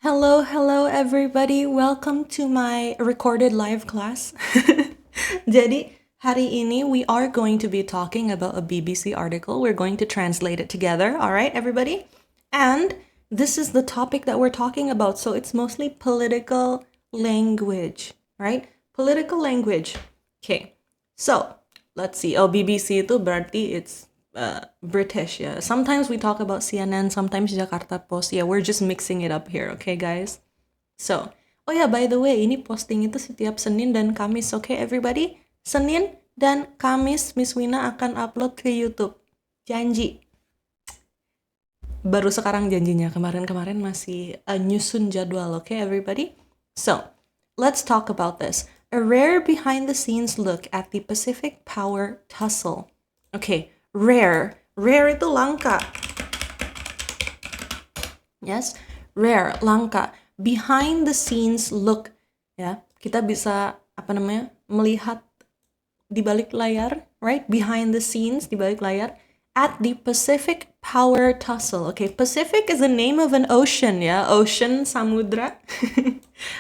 Hello everybody. Welcome to my recorded live class. Jadi, hari ini we are going to be talking about a BBC article. We're going to translate it together. All right, everybody? And this is the topic that we're talking about. So it's mostly political language, right? Political language. Okay. So, let's see. Oh, BBC itu berarti it's British, yeah. Sometimes we talk about CNN, sometimes Jakarta Post. Yeah, we're just mixing it up here, okay, guys? So, oh yeah, by the way, ini posting itu setiap Senin dan Kamis, okay, everybody? Senin dan Kamis, Miss Wina akan upload ke YouTube. Janji. Baru sekarang janjinya, kemarin-kemarin masih nyusun jadwal, okay, everybody? So, let's talk about this. A rare behind-the-scenes look at the Pacific Power tussle. Okay, rare. Rare itu langka. Yes, rare, langka. Behind the scenes look, ya. Kita bisa melihat di balik layar, right? Behind the scenes, di balik layar, at the Pacific Power tussle. Okay, Pacific is the name of an ocean, ya. Ocean, samudra.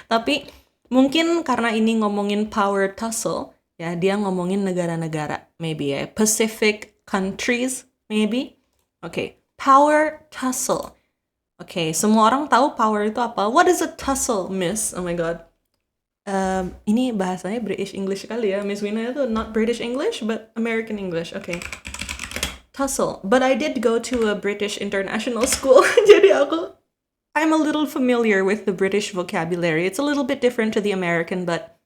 Tapi mungkin karena ini ngomongin power tussle, ya, dia ngomongin negara-negara, maybe ya. Pacific countries, maybe. Okay, power tussle. Okay, semua orang tahu power itu apa. What is a tussle, Miss? Oh my god. Ini bahasanya British English kali ya. Miss Wina itu not British English, but American English. Okay. Tussle. But I did go to a British international school. Jadi I'm a little familiar with the British vocabulary. It's a little bit different to the American, but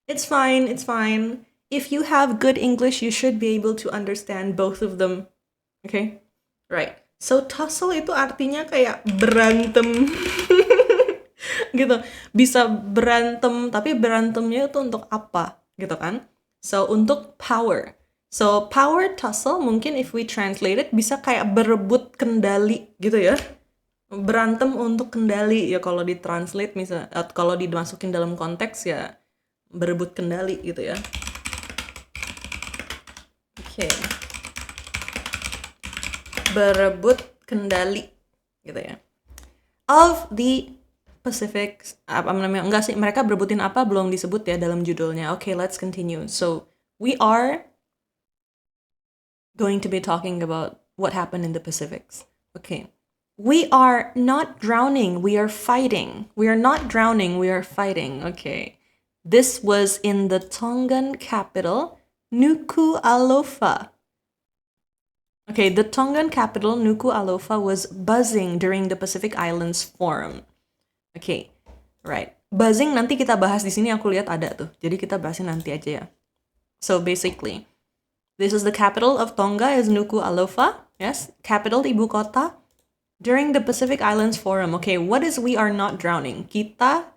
it's fine. It's fine. If you have good English, you should be able to understand both of them. Okay? Right. So, tussle itu artinya kayak berantem. Gitu. Bisa berantem, tapi berantemnya itu untuk apa? Gitu kan? So, untuk power. So, power tussle mungkin if we translate it bisa kayak berebut kendali gitu ya. Berantem untuk kendali ya kalau ditranslate misalnya, kalau dimasukin dalam konteks ya berebut kendali gitu ya. Oke. Berebut kendali gitu ya. Of the Pacific, enggak sih, mereka berebutin apa belum disebut ya dalam judulnya. Okay, let's continue. So, we are going to be talking about what happened in the Pacifics. Okay. We are not drowning, we are fighting. We are not drowning, we are fighting. Okay. This was in the Tongan capital, Nuku'alofa. Okay, the Tongan capital, Nuku'alofa, was buzzing during the Pacific Islands Forum. Okay, right. Buzzing nanti kita bahas di sini, aku lihat ada tuh. Jadi kita bahasin nanti aja ya. So basically, this is the capital of Tonga is Nuku'alofa. Yes, capital, ibu kota. During the Pacific Islands Forum, okay, what is we are not drowning? Kita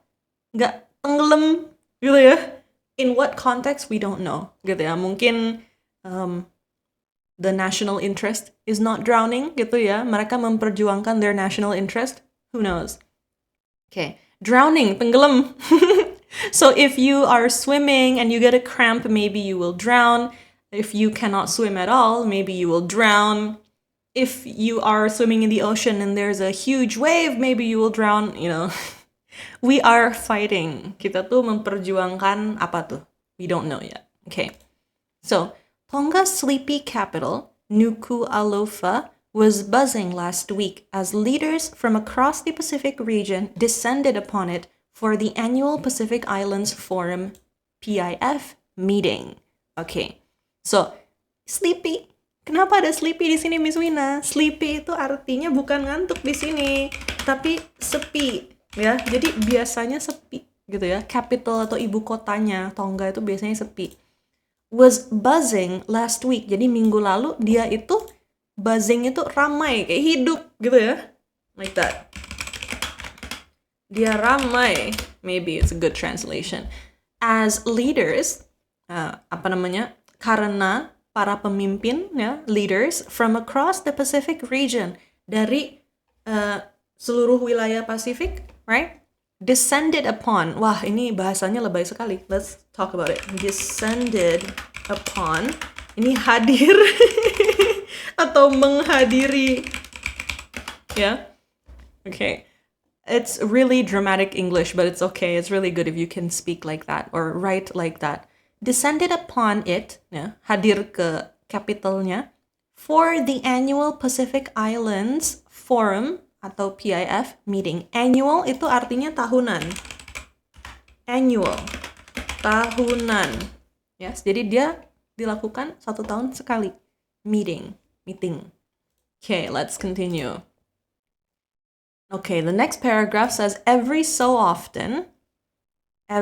nggak tenggelam, gitu ya. In what context, we don't know, gitu ya. Mungkin the national interest is not drowning, gitu ya. Mereka memperjuangkan their national interest, who knows? Okay, drowning, tenggelam. So if you are swimming and you get a cramp, maybe you will drown. If you cannot swim at all, maybe you will drown. If you are swimming in the ocean and there's a huge wave, maybe you will drown, you know. We are fighting. Kita tuh memperjuangkan apa tuh? We don't know yet. Okay. So, Tonga's sleepy capital, Nuku'alofa, was buzzing last week as leaders from across the Pacific region descended upon it for the annual Pacific Islands Forum, PIF, meeting. Okay. So, sleepy. Kenapa ada sleepy di sini, Miss Wina? Sleepy itu artinya bukan ngantuk di sini, tapi sepi, ya. Jadi biasanya sepi, gitu ya. Capital atau ibu kotanya Tonga itu biasanya sepi. Was buzzing last week. Jadi minggu lalu dia itu buzzing itu ramai, kayak hidup, gitu ya. Like that. Dia ramai. Maybe it's a good translation. As leaders, karena para pemimpin, ya, leaders from across the Pacific region, dari seluruh wilayah Pasifik, right? Descended upon. Wah, ini bahasanya lebay sekali. Let's talk about it. Descended upon. Ini hadir atau menghadiri. Ya. Okay. It's really dramatic English, but it's okay. It's really good if you can speak like that or write like that. Descended upon it, ya, hadir ke capitalnya, for the annual Pacific Islands Forum atau PIF meeting. Annual itu artinya tahunan. Annual, tahunan. Yes, jadi dia dilakukan 1 tahun sekali. Meeting. Okay, let's continue. Okay, the next paragraph says every so often, a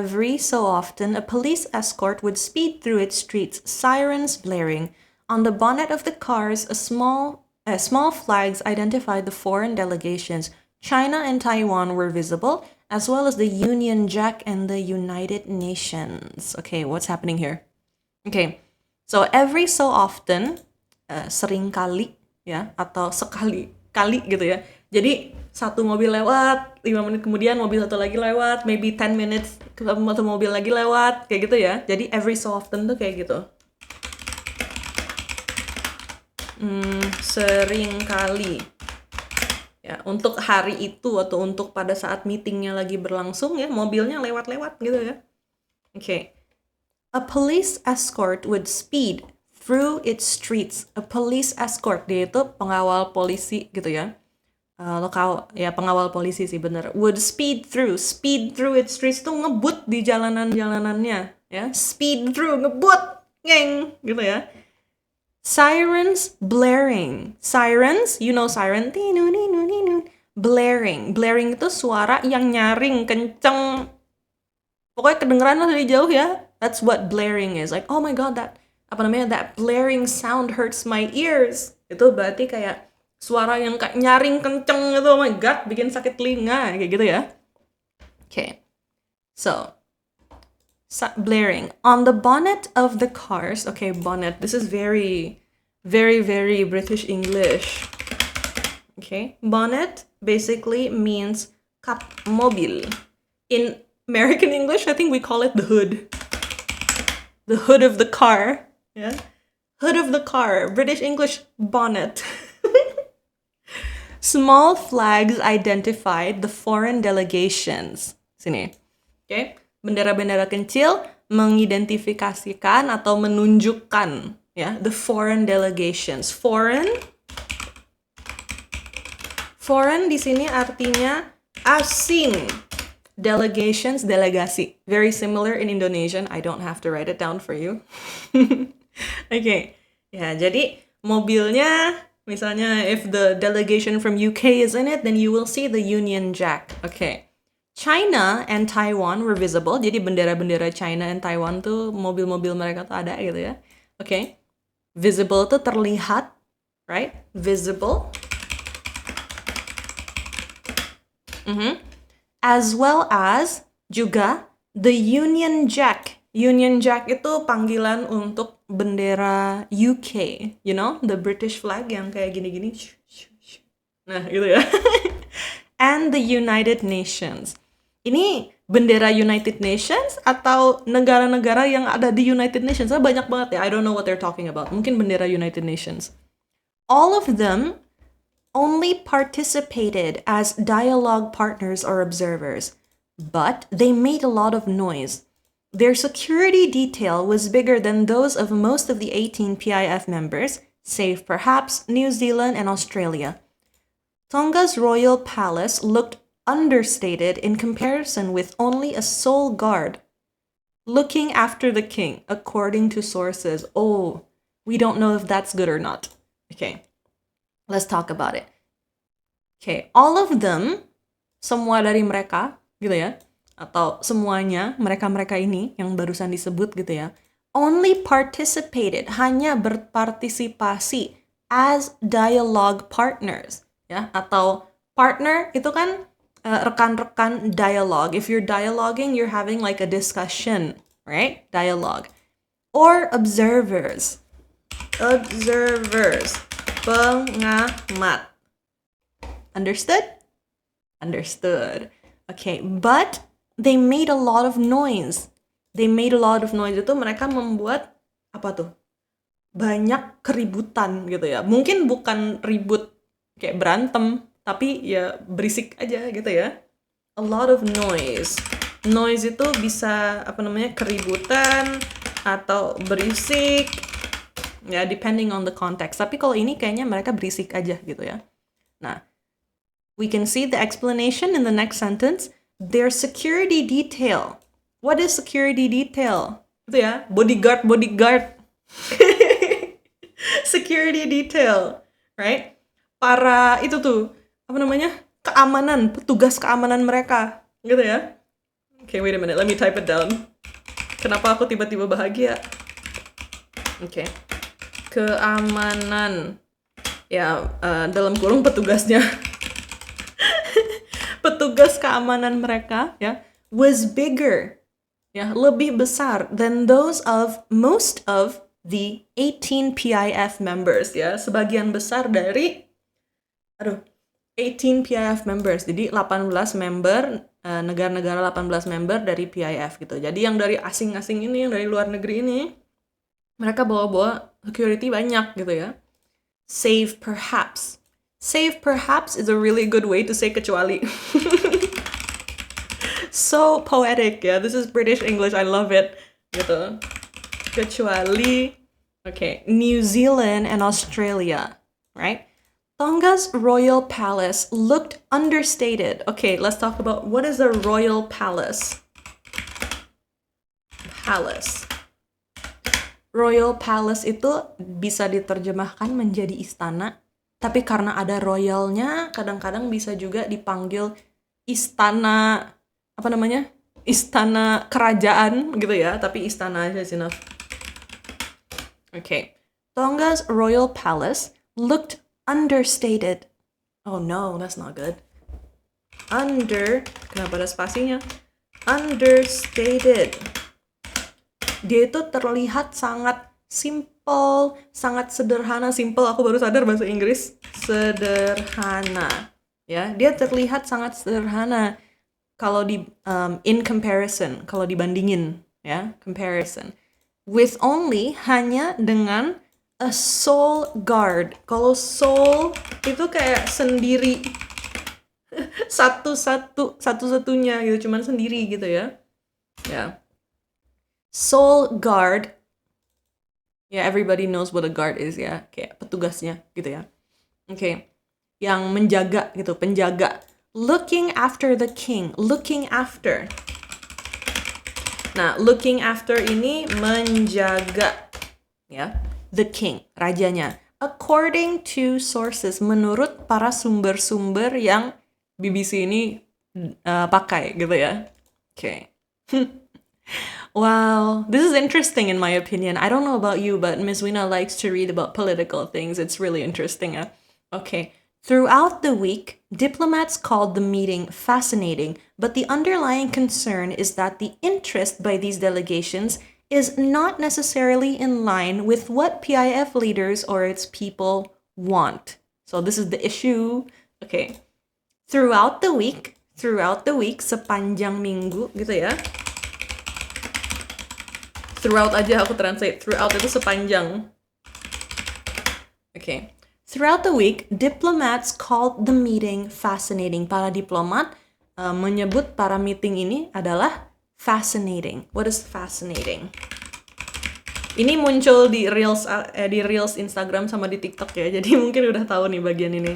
police escort would speed through its streets, sirens blaring. On the bonnet of the cars, small flags identified the foreign delegations. China and Taiwan were visible, as well as the Union Jack and the United Nations. Okay, what's happening here? Okay, so every so often, seringkali, ya, atau sekali-kali gitu ya. Jadi satu mobil lewat, 5 menit kemudian mobil satu lagi lewat, maybe 10 minutes satu mobil lagi lewat, kayak gitu ya. Jadi every so often tuh kayak gitu. Sering kali. Ya, untuk hari itu atau untuk pada saat meetingnya lagi berlangsung ya, mobilnya lewat-lewat gitu ya. Okay. A police escort would speed through its streets. A police escort, dia itu pengawal polisi gitu ya. Lokal ya, pengawal polisi sih bener. Would speed through its streets tuh ngebut di jalanannya ya. Speed through, ngebut, ngeng gitu ya. Sirens blaring. Sirens, you know siren. Blaring itu suara yang nyaring kenceng. Pokoknya kedengeran lah dari jauh ya. That's what blaring is. Like, oh my god, that blaring sound hurts my ears. Itu berarti kayak suara yang kayak nyaring kenceng gitu, oh my god, bikin sakit telinga, kayak gitu ya. Okay, so blaring. On the bonnet of the cars, okay, bonnet, this is very, very, very British English. Okay, bonnet basically means kap mobil. In American English, I think we call it the hood. The hood of the car, yeah? Hood of the car. British English, bonnet. Small flags identified the foreign delegations. Sini. Okay? Bendera-bendera kecil mengidentifikasikan atau menunjukkan ya, the foreign delegations. Foreign di sini artinya asing. Delegations, delegasi. Very similar in Indonesian. I don't have to write it down for you. Okay. Ya, jadi mobilnya misalnya, if the delegation from UK is in it, then you will see the Union Jack. Okay. China and Taiwan were visible. Jadi bendera-bendera China and Taiwan tuh, mobil-mobil mereka tuh ada gitu ya. Okay. Visible tuh terlihat, right? Visible. As well as juga the Union Jack. Union Jack itu panggilan untuk bendera UK, you know, the British flag yang kayak gini-gini. Nah, gitu ya. And the United Nations. Ini bendera United Nations atau negara-negara yang ada di United Nations? Banyak banget ya, I don't know what they're talking about. Mungkin bendera United Nations. All of them only participated as dialogue partners or observers, but they made a lot of noise. Their security detail was bigger than those of most of the 18 PIF members, save perhaps New Zealand and Australia. Tonga's royal palace looked understated in comparison with only a sole guard looking after the king, according to sources. Oh, we don't know if that's good or not. Okay, let's talk about it. Okay, all of them, semua dari mereka, gitu ya, atau semuanya, mereka-mereka ini yang barusan disebut gitu ya, only participated, hanya berpartisipasi as dialogue partners, ya, atau partner itu kan rekan-rekan dialogue. If you're dialoguing, you're having like a discussion, right? Dialogue. Or observers. Pengamat. Understood? Understood. Okay, but they made a lot of noise. Itu mereka membuat apa tuh? Banyak keributan gitu ya. Mungkin bukan ribut kayak berantem, tapi ya berisik aja gitu ya. a lot of noise. Noise itu bisa keributan atau berisik, ya depending on the context. Tapi kalau ini kayaknya mereka berisik aja gitu ya. Nah, we can see the explanation in the next sentence. Their security detail. What is security detail? Itu ya, bodyguard. Security detail, right? Para itu tuh, keamanan, petugas keamanan mereka, gitu ya. Okay, wait a minute, let me type it down. Kenapa aku tiba-tiba bahagia? Okay. Keamanan. Ya, dalam kurung petugasnya. Petugas keamanan mereka, ya, was bigger. Ya, lebih besar than those of most of the 18 PIF members, ya. Sebagian besar dari 18 PIF members. Jadi 18 member, negara-negara 18 member dari PIF gitu. Jadi yang dari asing-asing ini, yang dari luar negeri ini, mereka bawa-bawa security banyak gitu ya. Save perhaps. Save perhaps is a really good way to say kecuali. So poetic, ya. This is British English, I love it. Gitu. Kecuali, okay, New Zealand and Australia, right? Tonga's royal palace looked understated. Okay, let's talk about what is a royal palace. Palace. Royal palace itu bisa diterjemahkan menjadi istana, tapi karena ada royalnya, kadang-kadang bisa juga dipanggil istana, istana kerajaan gitu ya, tapi istana aja is enough. Okay. Tonga's royal palace looked understated. Oh no, that's not good. Kenapa ada spasinya? Understated. Dia itu terlihat sangat simple, sangat sederhana. Simple, aku baru sadar bahasa Inggris. Sederhana. Ya, dia terlihat sangat sederhana. Kalau in comparison, kalau dibandingin, ya, comparison. With only, hanya dengan a sole guard. Kalau sole itu kayak sendiri. Satu-satunya gitu, cuman sendiri gitu ya. Ya. Sole guard. Ya, everybody knows what a guard is ya. Kayak petugasnya gitu ya. Okay. Yang menjaga gitu, penjaga. Looking after the king. Looking after. Nah, looking after ini menjaga, ya, the king, rajanya. According to sources, menurut para sumber-sumber yang BBC ini pakai, gitu ya. Okay. Wow, this is interesting in my opinion. I don't know about you, but Miss Wina likes to read about political things. It's really interesting. Okay. Throughout the week, diplomats called the meeting fascinating, but the underlying concern is that the interest by these delegations is not necessarily in line with what PIF leaders or its people want. So this is the issue. Okay. Throughout the week, sepanjang minggu gitu ya. Throughout aja aku translate. Throughout itu sepanjang. Okay. Throughout the week, diplomats called the meeting fascinating. Para diplomat menyebut para meeting ini adalah fascinating. What is fascinating? Ini muncul di Reels Instagram sama di TikTok ya. Jadi mungkin udah tahu nih bagian ini.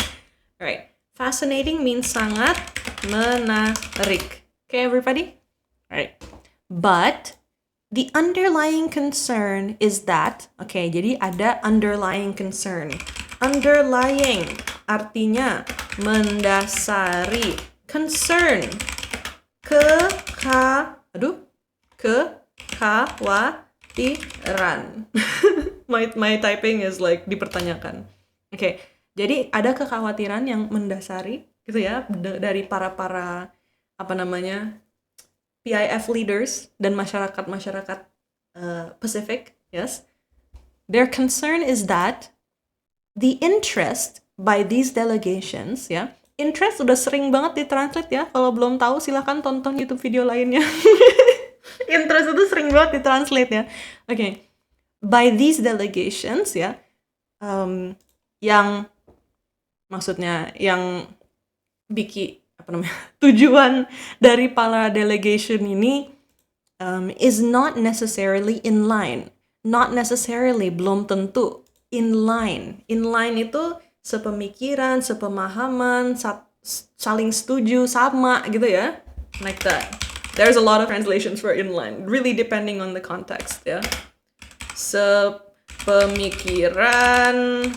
Alright. Fascinating means sangat menarik. Okay, everybody? Alright. But the underlying concern is that, okay, jadi ada underlying concern. Underlying artinya mendasari, concern, kekhawatiran. my typing is like dipertanyakan. Okay, jadi ada kekhawatiran yang mendasari gitu ya dari para PIF leaders dan masyarakat Pacific, yes. Their concern is that the interest by these delegations, ya. Interest udah sering banget ditranslate ya. Kalau belum tahu silahkan tonton YouTube video lainnya. Interest itu sering banget ditranslate ya. Okay. By these delegations, ya. Yang maksudnya yang apa namanya, tujuan dari para delegation ini is not necessarily in line. Not necessarily, belum tentu in line. In line itu sepemikiran, sepemahaman, saling setuju, sama gitu ya. Like that. There's a lot of translations for in line, really depending on the context ya. Sepemikiran,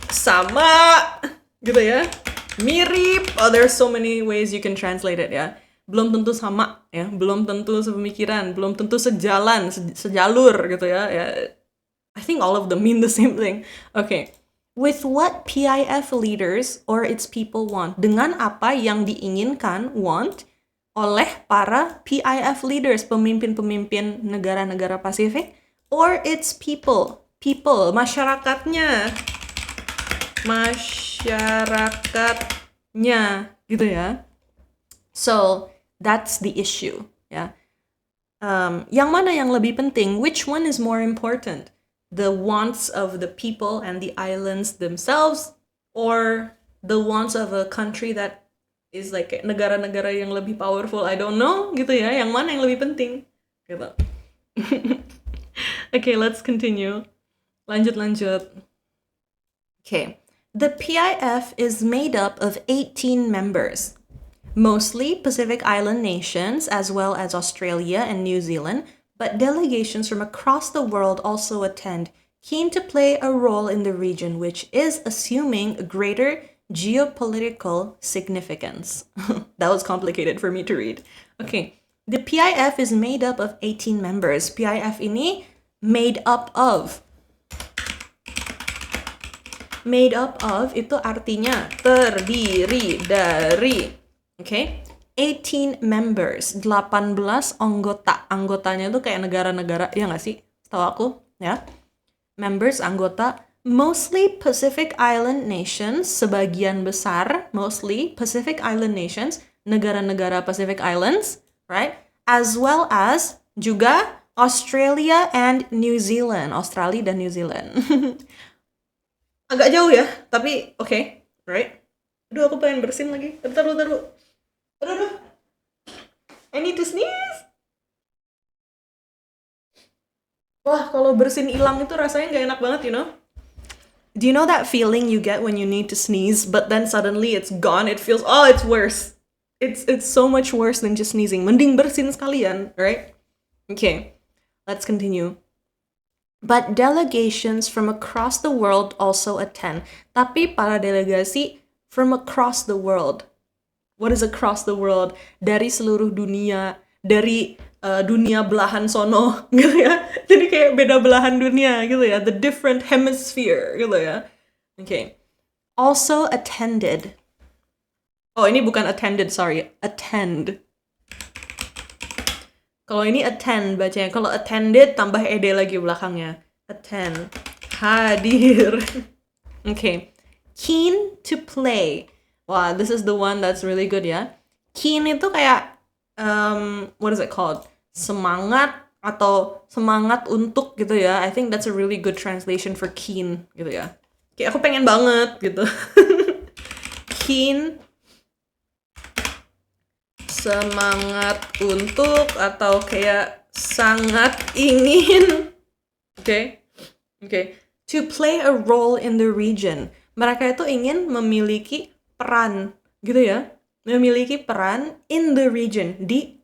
sama gitu ya, mirip. Oh, there's so many ways you can translate it ya. Belum tentu sama ya, belum tentu sepemikiran, belum tentu sejalan, sejalur gitu ya. I think all of them mean the same thing. Okay. With what PIF leaders or its people want? Dengan apa yang diinginkan, want, oleh para PIF leaders, pemimpin-pemimpin negara-negara Pasifik, or its people, masyarakatnya, gitu ya. So that's the issue ya. Yang mana yang lebih penting? Which one is more important? The wants of the people and the islands themselves, or the wants of a country that is like negara-negara yang lebih powerful? I don't know gitu ya. Yang mana yang lebih penting? Gitu. Okay, let's continue. Lanjut. Okay. The PIF is made up of 18 members, mostly Pacific Island nations as well as Australia and New Zealand, but delegations from across the world also attend, keen to play a role in the region, which is assuming a greater geopolitical significance. That was complicated for me to read. Okay, the PIF is made up of 18 members. PIF ini made up of. Made up of itu artinya terdiri dari. Okay? 18 members, 18 anggota. Anggotanya tuh kayak negara-negara, ya nggak sih? Setahu aku, ya. Members, anggota, mostly Pacific Island nations, sebagian besar, mostly Pacific Island nations, negara-negara Pacific Islands, right? As well as juga Australia and New Zealand. Australia dan New Zealand. Agak jauh ya, tapi okay, right? Aduh, aku pengen bersin lagi. Bentar. Aduh. I need to sneeze. Wah, kalau bersin hilang itu rasanya nggak enak banget, you know? Do you know that feeling you get when you need to sneeze, but then suddenly it's gone? It feels, oh, it's worse. It's so much worse than just sneezing. Mending bersin sekalian, right? Okay, let's continue. But delegations from across the world also attend. Tapi para delegasi from across the world. What is across the world? Dari seluruh dunia, dari dunia belahan sono, gitu ya. Jadi kayak beda belahan dunia, gitu ya. The different hemisphere, gitu ya. Okay. Also attended. Oh, ini bukan attended, sorry. Attend. Kalau ini attend bacanya. Kalau attended tambah ed lagi belakangnya. Attend. Hadir. Okay. Keen to play. Wow, this is the one that's really good ya. Keen itu kayak what is it called? Semangat atau semangat untuk gitu ya. I think that's a really good translation for keen gitu ya. Kayak aku pengen banget gitu. Keen, semangat untuk, atau kayak sangat ingin. Okay. To play a role in the region. Mereka itu ingin memiliki peran gitu ya, memiliki peran in the region, di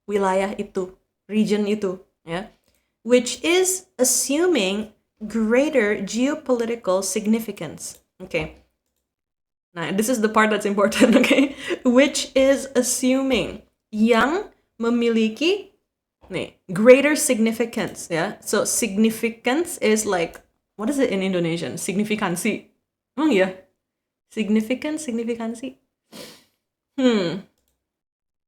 wilayah itu, region itu ya, which is assuming greater geopolitical significance. Okay, nah this is the part that's important. Okay, which is assuming, yang memiliki greater significance ya. So significance is like, what is it in Indonesian? Signifikansi. Oh iya, signifikansi.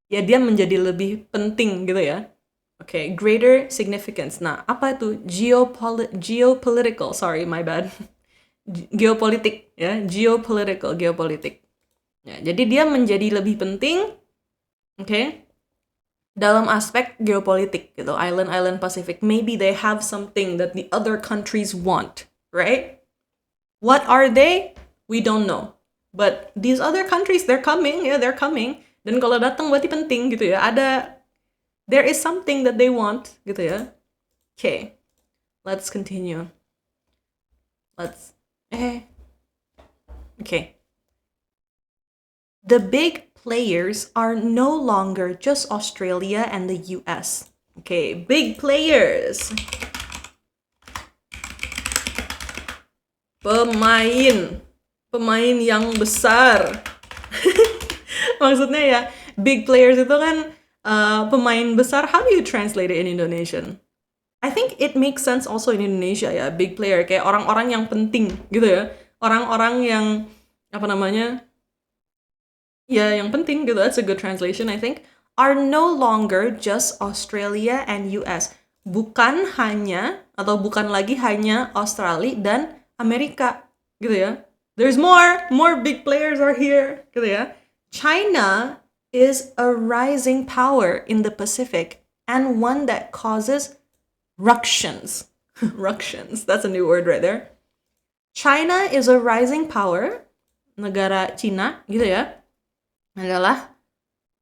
Ya, dia menjadi lebih penting gitu ya. Okay, greater significance. Nah, apa itu? Geopolitical, sorry, my bad. Geopolitik ya, geopolitik. Ya, jadi dia menjadi lebih penting, okay, dalam aspek geopolitik gitu. Island Pacific, maybe they have something that the other countries want, right? What are they? We don't know. But these other countries, they're coming, yeah, they're coming. Dan kalau datang berarti penting gitu ya. There is something that they want gitu ya. Okay, let's continue. Okay. The big players are no longer just Australia and the US. Okay, big players. Pemain yang besar. Maksudnya ya, big players itu kan pemain besar. How do you translate it in Indonesian? I think it makes sense also in Indonesia ya, big player, kayak orang-orang yang penting gitu ya. Orang-orang yang apa namanya? Ya, yang penting gitu. That's a good translation, I think. Are no longer just Australia and US. Bukan lagi hanya Australia dan Amerika gitu ya. There's more big players are here gitu ya. China is a rising power in the Pacific and one that causes ructions. Ructions, that's a new word right there. China is a rising power, negara Cina gitu ya, adalah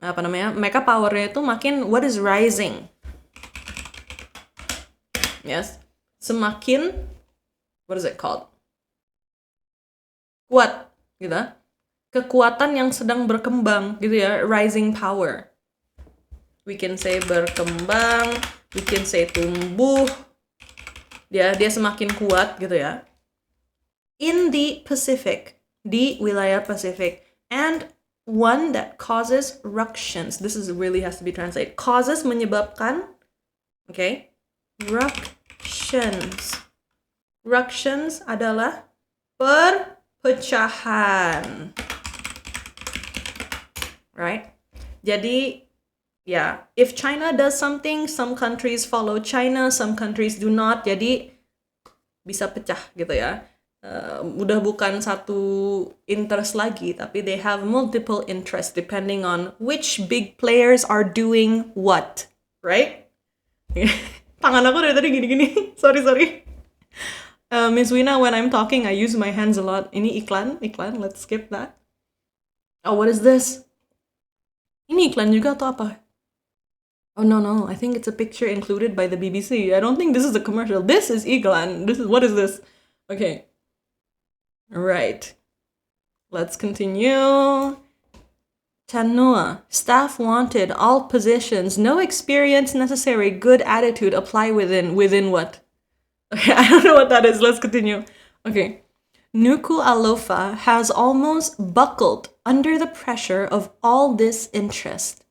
apa namanya, mereka powernya itu makin, what is rising? Yes, semakin, what is it called? Kuat gitu, kekuatan yang sedang berkembang gitu ya, rising power. We can say berkembang, we can say tumbuh, dia semakin kuat gitu ya. In the Pacific, di wilayah Pasifik, and one that causes ructions. This is really has to be translated. Causes menyebabkan, okay? Ructions. Ructions adalah perpecahan. Right? Jadi, yeah, if China does something, some countries follow China, some countries do not. Jadi bisa pecah gitu ya. Udah bukan satu interest lagi, tapi they have multiple interests depending on which big players are doing what, right? Tangan aku dari tadi gini-gini. Sorry. Miss Wina, when I'm talking, I use my hands a lot. Ini iklan. Let's skip that. Oh, what is this? Ini iklan juga atau apa? Oh, no. I think it's a picture included by the BBC. I don't think this is a commercial. This is iklan. What is this? Okay. Right. Let's continue. Tanua. Staff wanted. All positions. No experience necessary. Good attitude. Apply within. Within what? Okay, I don't know what that is. Let's continue. Okay. Nuku Alofa has almost buckled under the pressure of all this interest.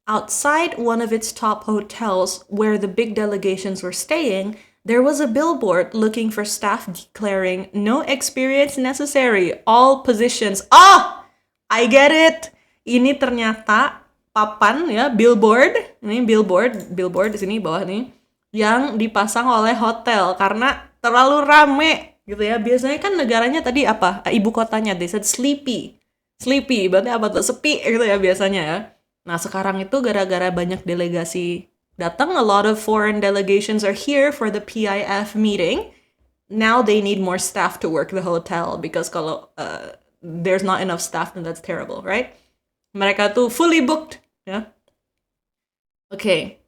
Outside one of its top hotels where the big delegations were staying, there was a billboard looking for staff declaring no experience necessary, all positions. I get it. Ini ternyata papan ya, billboard. Ini billboard di sini bawah nih, yang dipasang oleh hotel karena terlalu rame gitu ya. Biasanya kan negaranya tadi apa? Ibu kotanya, they said sleepy. Berarti apa tuh? Sepi gitu ya biasanya ya. Nah, sekarang itu gara-gara banyak delegasi datang, a lot of foreign delegations are here for the PIF meeting. Now they need more staff to work the hotel because kalau there's not enough staff, then that's terrible, right? Mereka tuh fully booked, ya. Okay.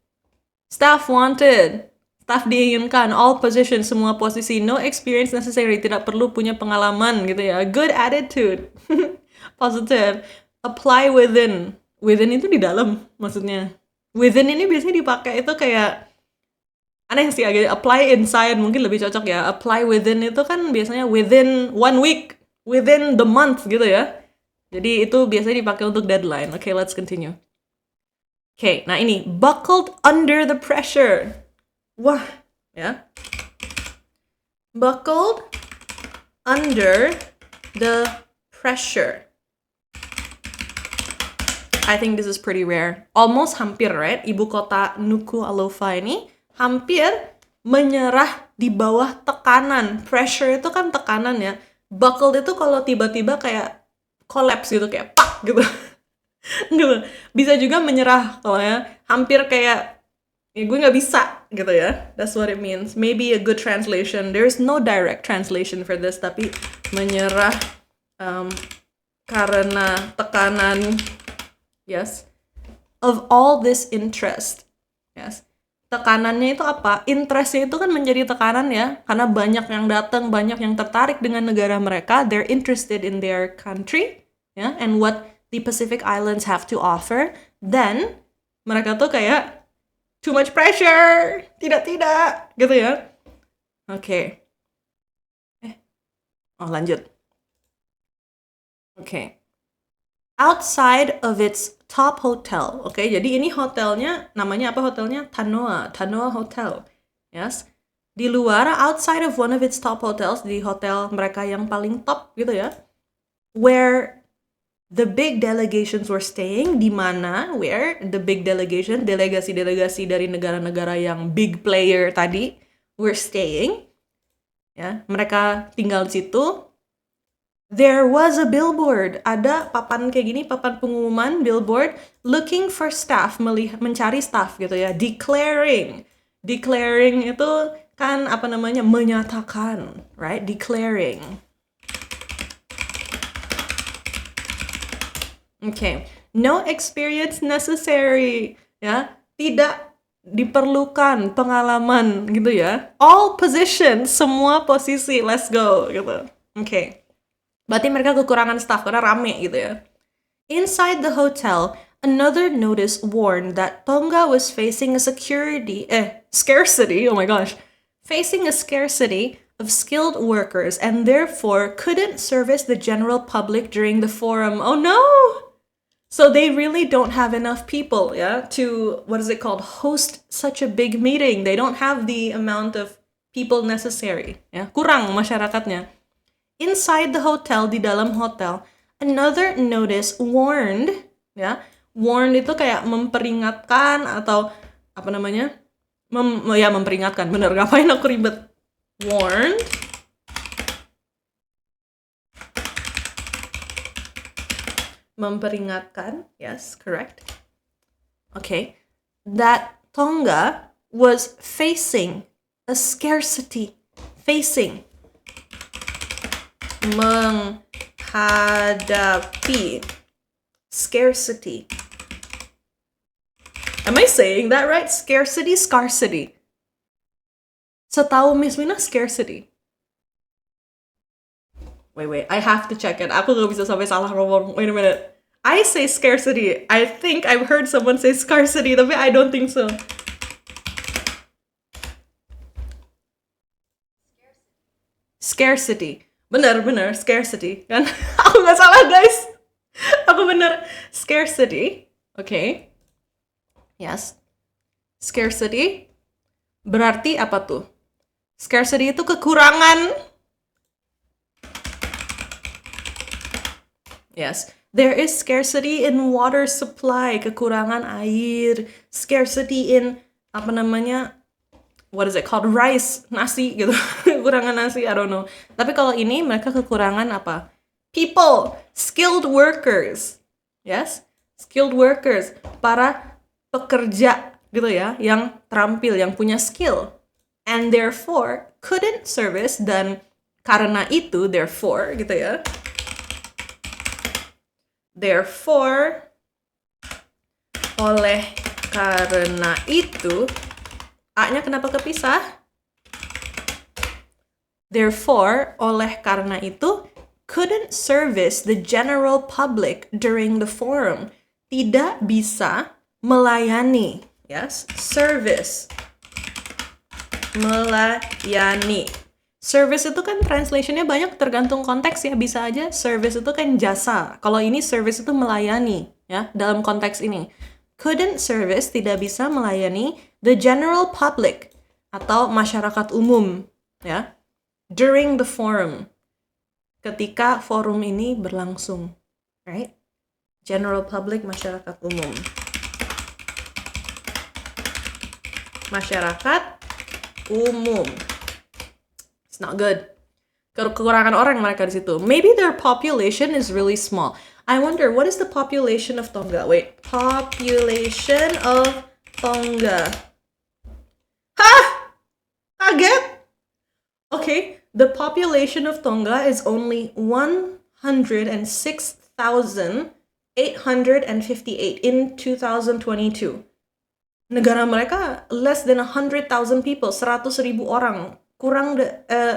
Staff wanted. Staff diinginkan, all positions, semua posisi, no experience necessary, tidak perlu punya pengalaman gitu ya. Good attitude. Positive. Apply within. Within itu di dalam maksudnya. Within ini biasanya dipakai itu kayak aneh sih agak. Apply inside mungkin lebih cocok ya. Apply within itu kan biasanya within 1 week, within the month gitu ya. Jadi itu biasanya dipakai untuk deadline. Okay, let's continue. Okay, nah ini buckled under the pressure. Wah, ya. Buckled under the pressure. I think this is pretty rare. Almost hampir, right? Ibu kota Nuku Alofa ini hampir menyerah di bawah tekanan. Pressure itu kan tekanan ya. Buckled itu kalau tiba-tiba kayak collapse gitu, kayak pak gitu. Gitu. Bisa juga menyerah kalau ya. Hampir kayak ya gue nggak bisa gitu ya. That's what it means. Maybe a good translation. There's no direct translation for this, tapi menyerah um, karena tekanan, yes, of all this interest, yes. Tekanannya itu apa? Interestnya itu kan menjadi tekanan ya, karena banyak yang datang, banyak yang tertarik dengan negara mereka, they're interested in their country, ya, and what the Pacific Islands have to offer, then mereka tuh kayak too much pressure, tidak, gitu ya. Oke. Lanjut. Oke. Outside of its top hotel. Oke, jadi ini hotelnya, namanya apa hotelnya? Tanoa Hotel. Yes. Di luar, outside of one of its top hotels, di hotel mereka yang paling top gitu ya, where the big delegations were staying, di mana, where the big delegation, delegasi-delegasi dari negara-negara yang big player tadi, were staying, ya, mereka tinggal di situ. There was a billboard, ada papan kayak gini, papan pengumuman, billboard, looking for staff, mencari staff gitu ya, declaring itu kan apa namanya, menyatakan, right, declaring. Okay, no experience necessary, ya, tidak diperlukan pengalaman gitu ya. All positions, semua posisi, let's go gitu. Okay. Berarti mereka kekurangan staff karena rame gitu ya. Inside the hotel, another notice warned that Tonga was facing a scarcity, oh my gosh, facing a scarcity of skilled workers and therefore couldn't service the general public during the forum. Oh no! So they really don't have enough people, yeah, to, what is it called, host such a big meeting. They don't have the amount of people necessary, ya. Kurang masyarakatnya. Inside the hotel, di dalam hotel, another notice warned, ya, warned itu kayak memperingatkan atau apa namanya, memperingatkan, bener, ngapain aku ribet, warned, memperingatkan, yes, correct, okay, that Tonga was facing a scarcity, menghadapi scarcity. Am I saying that right? Scarcity. Setahu Miss Mina, scarcity. Wait, I have to check it. Aku gak bisa sampai salah ngomong. Wait a minute. I say scarcity. I think I've heard someone say scarcity, tapi I don't think so. Scarcity. Bener, scarcity. Kan? Aku gak salah, guys. Aku bener. Scarcity. Okay. Yes. Scarcity. Berarti apa tuh? Scarcity itu kekurangan. Yes. There is scarcity in water supply. Kekurangan air. Scarcity in, apa namanya, what is it called, rice, nasi gitu. Kekurangan nasi, I don't know. Tapi kalau ini mereka kekurangan apa? People, skilled workers. Yes, skilled workers, para pekerja gitu ya, yang terampil, yang punya skill. And therefore couldn't service, dan karena itu, therefore gitu ya. Therefore, oleh karena itu, A-nya kenapa kepisah? Therefore, oleh karena itu, couldn't service the general public during the forum. Tidak bisa melayani. Yes, service. Melayani. Service itu kan translationnya banyak, tergantung konteks ya. Bisa aja service itu kan jasa. Kalau ini service itu melayani, ya, dalam konteks ini. Couldn't service, tidak bisa melayani the general public atau masyarakat umum, ya, during the forum, ketika forum ini berlangsung, right? General public, masyarakat umum. Masyarakat umum. It's not good. Kekurangan orang mereka di situ. Maybe their population is really small. I wonder, what is the population of Tonga? Wait, population of Tonga. Hah? Kaget? Okay, the population of Tonga is only 100,000 106,858 in 2022. Negara mereka less than 100,000 people, 100.000 orang.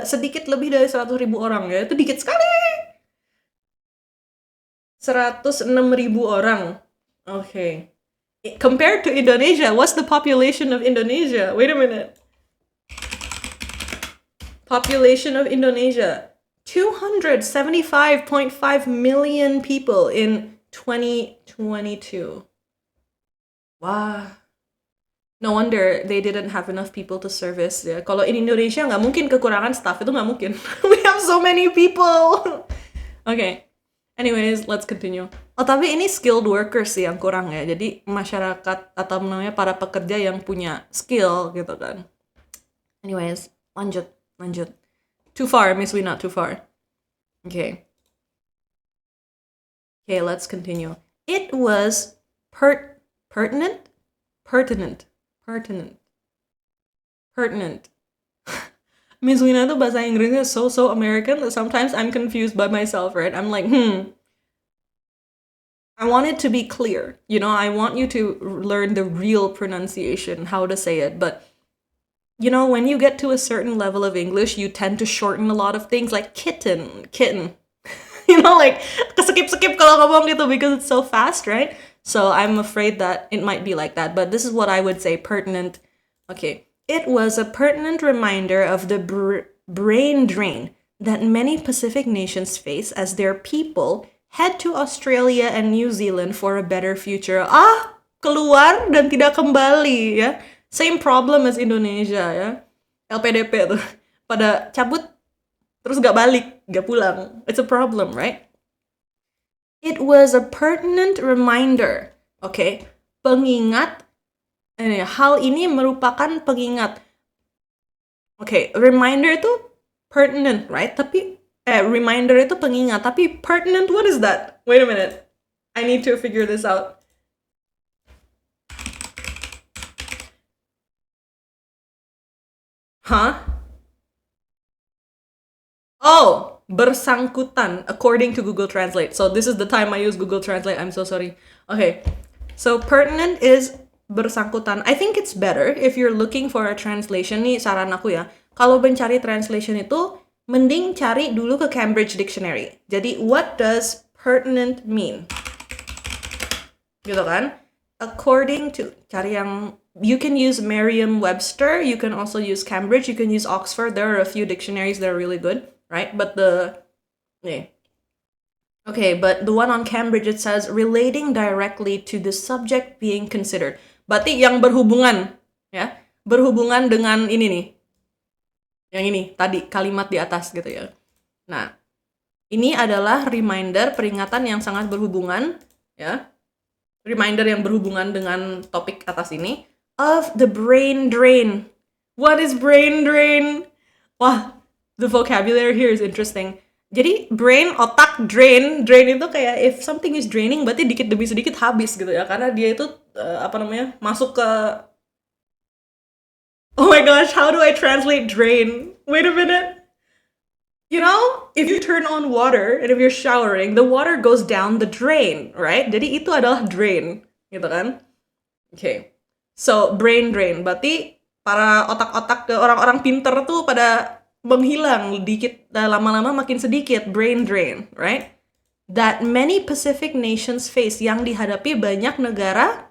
Sedikit lebih dari 100.000 orang ya. Itu dikit sekali. 106.000 orang. Okay. Compared to Indonesia, what's the population of Indonesia? Wait a minute. Population of Indonesia, 275.5 million people in 2022. Wow. No wonder they didn't have enough people to service. Ya. Kalau in Indonesia nggak mungkin kekurangan staff, itu nggak mungkin. We have so many people. Okay. Anyways, let's continue. Oh, tapi ini skilled workers sih yang kurang ya. Jadi masyarakat atau namanya para pekerja yang punya skill gitu kan. Anyways, lanjut. Too far, Miss Wina, too far. Okay. Okay, let's continue. It was pertinent. Miss Wina tuh bahasa Inggrisnya so American that sometimes I'm confused by myself, right? I'm like, I want it to be clear. You know, I want you to learn the real pronunciation, how to say it. But, you know, when you get to a certain level of English, you tend to shorten a lot of things like kitten. You know, like, skip kalau ngomong gitu because it's so fast, right? So I'm afraid that it might be like that. But this is what I would say, pertinent. Okay. It was a pertinent reminder of the brain drain that many Pacific nations face as their people head to Australia and New Zealand for a better future. Keluar dan tidak kembali ya. Same problem as Indonesia ya. LPDP tuh. Pada cabut terus gak balik, gak pulang. It's a problem, right? It was a pertinent reminder. Okay. Pengingat. Hal ini merupakan pengingat. Okay, reminder itu pertinent, right? Tapi reminder itu pengingat. Tapi pertinent, what is that? Wait a minute. I need to figure this out. Huh? Oh, bersangkutan, according to Google Translate. So this is the time I use Google Translate. I'm so sorry. Okay, so pertinent is bersangkutan. I think it's better if you're looking for a translation. Nih saran aku ya. Kalau mencari translation itu, mending cari dulu ke Cambridge Dictionary. Jadi, what does pertinent mean? Gitu kan? According to, cari yang, you can use Merriam-Webster, you can also use Cambridge, you can use Oxford. There are a few dictionaries that are really good, right? But okay, but the one on Cambridge, it says, relating directly to the subject being considered. Berarti yang berhubungan, ya, berhubungan dengan ini nih, yang ini tadi kalimat di atas gitu ya. Nah, ini adalah reminder, peringatan yang sangat berhubungan, ya, reminder yang berhubungan dengan topik atas ini of the brain drain. What is brain drain? Wah, the vocabulary here is interesting. Jadi brain, otak, drain itu kayak if something is draining berarti dikit demi sedikit habis gitu ya, karena dia itu masuk ke, oh my gosh, how do I translate drain? Wait a minute. You know, if you turn on water and if you're showering, the water goes down the drain, right? Jadi itu adalah drain, gitu kan? Okay. So brain drain berarti para otak-otak orang-orang pinter tuh pada menghilang dikit, lama-lama makin sedikit, brain drain, right? That many Pacific nations face, yang dihadapi banyak negara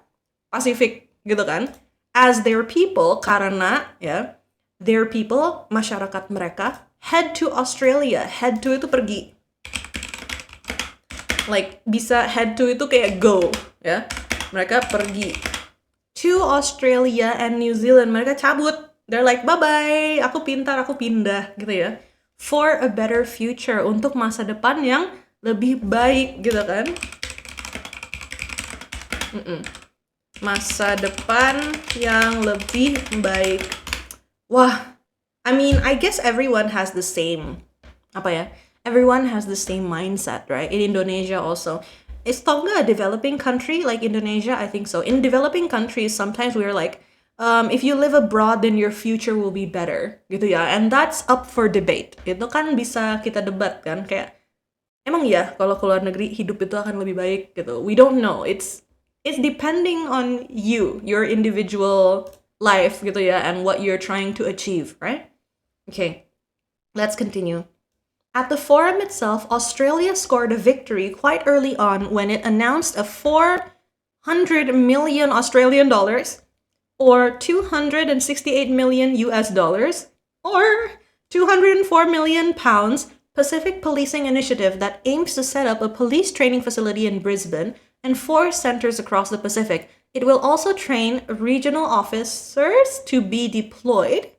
Pasifik, gitu kan? As their people, karena ya, their people, masyarakat mereka, head to Australia. Head to itu pergi. Like, bisa head to itu kayak go, ya. Mereka pergi. To Australia and New Zealand, mereka cabut. They're like, bye-bye, aku pintar, aku pindah, gitu ya. For a better future, untuk masa depan yang lebih baik, gitu kan. Masa depan yang lebih baik. Wah, I mean, I guess everyone has the same, everyone has the same mindset, right? In Indonesia also. Is Tonga a developing country like Indonesia? I think so. In developing countries, sometimes we're like, if you live abroad, then your future will be better, gitu ya. And that's up for debate. Itu kan bisa kita debat kan, kayak emang ya kalau ke luar negeri hidup itu akan lebih baik gitu. We don't know. It's depending on you, your individual life gitu ya, and what you're trying to achieve, right? Okay, let's continue. At the forum itself, Australia scored a victory quite early on when it announced a 400 million Australian dollars or 268 million US dollars or 204 million pounds Pacific Policing Initiative that aims to set up a police training facility in Brisbane and 4 centers across the Pacific. It will also train regional officers to be deployed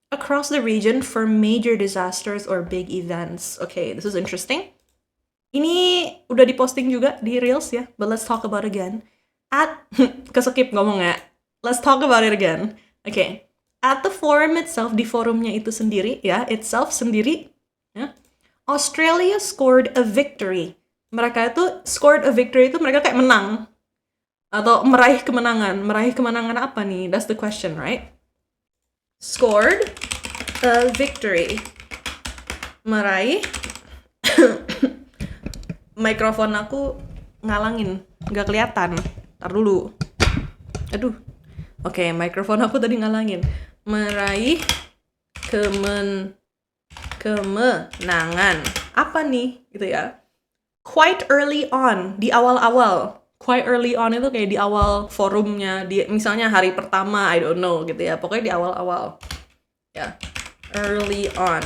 across the region for major disasters or big events. Okay, this is interesting. Ini udah diposting juga di Reels ya, but let's talk about it again. Keskip ngomongnya. Let's talk about it again. Okay. At the forum itself, di forumnya itu sendiri ya, itself sendiri, ya, Australia scored a victory. Mereka itu scored a victory itu mereka kayak menang atau meraih kemenangan. Meraih kemenangan apa nih? That's the question, right? Scored a victory. Meraih. Mikrofon aku ngalangin, nggak kelihatan. Ntar dulu. Aduh. Oke, mikrofon aku tadi ngalangin. Meraih kemenangan. Apa nih? Gitu ya. Quite early on, di awal-awal. Quite early on itu kayak di awal forumnya, di misalnya hari pertama, I don't know gitu ya. Pokoknya di awal-awal. Ya. Early on.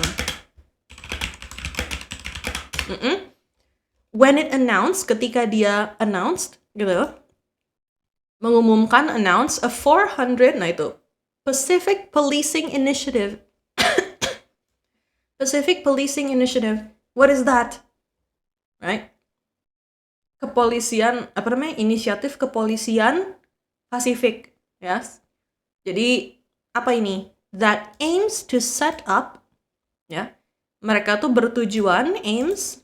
When it announced, ketika dia announced gitu, mengumumkan, announce a 400, nah itu Pacific Policing Initiative. Pacific Policing Initiative. What is that? Right? Kepolisian, apa namanya? Inisiatif Kepolisian Pasifik. Yes. Jadi, apa ini? That aims to set up, ya. Mereka tuh bertujuan, aims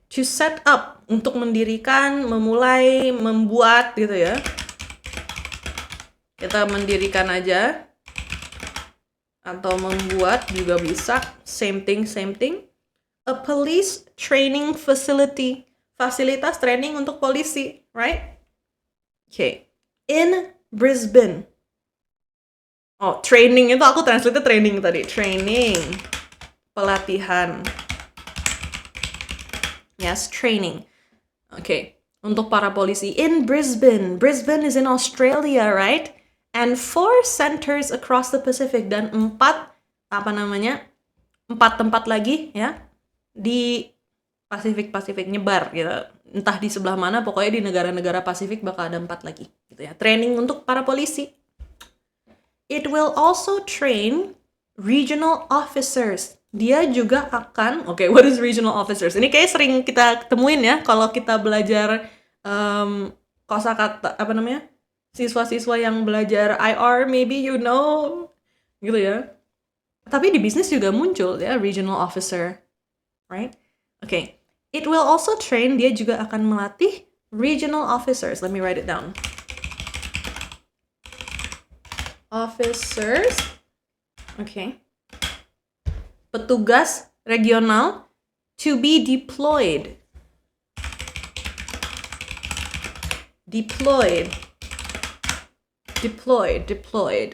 to set up, untuk mendirikan, memulai, membuat gitu ya. Kita mendirikan aja atau membuat juga bisa, same thing. A police training facility, fasilitas training untuk polisi, right? Okay. In Brisbane. Oh, training itu aku translate training tadi. Training, pelatihan. Yes, training. Okay, untuk para polisi in Brisbane. Brisbane is in Australia, right? And 4 centers across the Pacific, dan 4 tempat lagi ya di Pasifik nyebar gitu. Entah di sebelah mana, pokoknya di negara-negara Pasifik bakal ada 4 lagi gitu ya. Training untuk para polisi. It will also train regional officers. Dia juga akan, what is regional officers? Ini kayak sering kita temuin ya kalau kita belajar kosakata, siswa-siswa yang belajar IR, maybe you know, gitu ya. Tapi di bisnis juga muncul ya, regional officer, right? Okay. It will also train, dia juga akan melatih regional officers. Let me write it down. Officers. Okay. Petugas regional to be deployed. Deployed.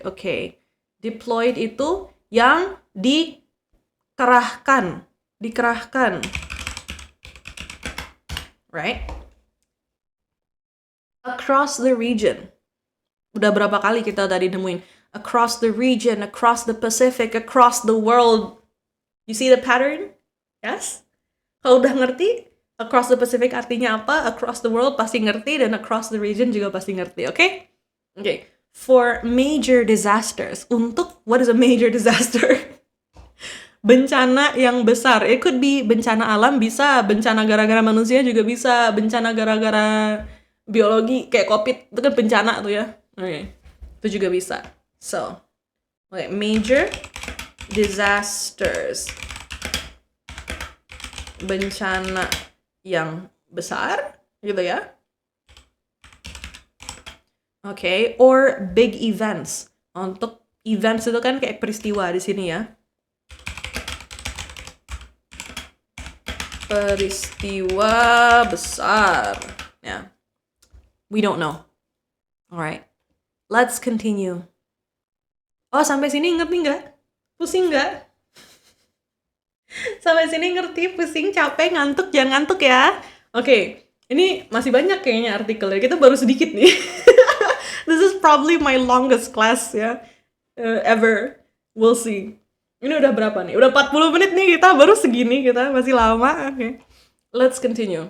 Okay. Deployed itu yang dikerahkan. Right? Across the region. Udah berapa kali kita tadi nemuin across the region, across the Pacific, across the world. You see the pattern? Yes? Kalau udah ngerti across the Pacific artinya apa, across the world pasti ngerti, dan across the region juga pasti ngerti, okay? Okay. For major disasters. Untuk, what is a major disaster? Bencana yang besar. It could be bencana alam, bisa. Bencana gara-gara manusia juga bisa. Bencana gara-gara biologi, kayak COVID. Itu kan bencana tuh ya. Okay. Itu juga bisa. So, okay, major disasters. Bencana yang besar, gitu ya. Okay, or big events. Untuk events itu kan kayak peristiwa di sini ya. peristiwa besar. Yeah. We don't know. Alright. Let's continue. Oh, sampai sini ngerti nggak? Pusing nggak? Sampai sini ngerti, pusing, capek, ngantuk, jangan ngantuk ya. Oke, ini masih banyak kayaknya artikelnya. Kita baru sedikit nih. This is probably my longest class ya, ever. We'll see. Ini udah berapa nih? Udah 40 menit nih kita, baru segini kita, masih lama. Oke. Let's continue.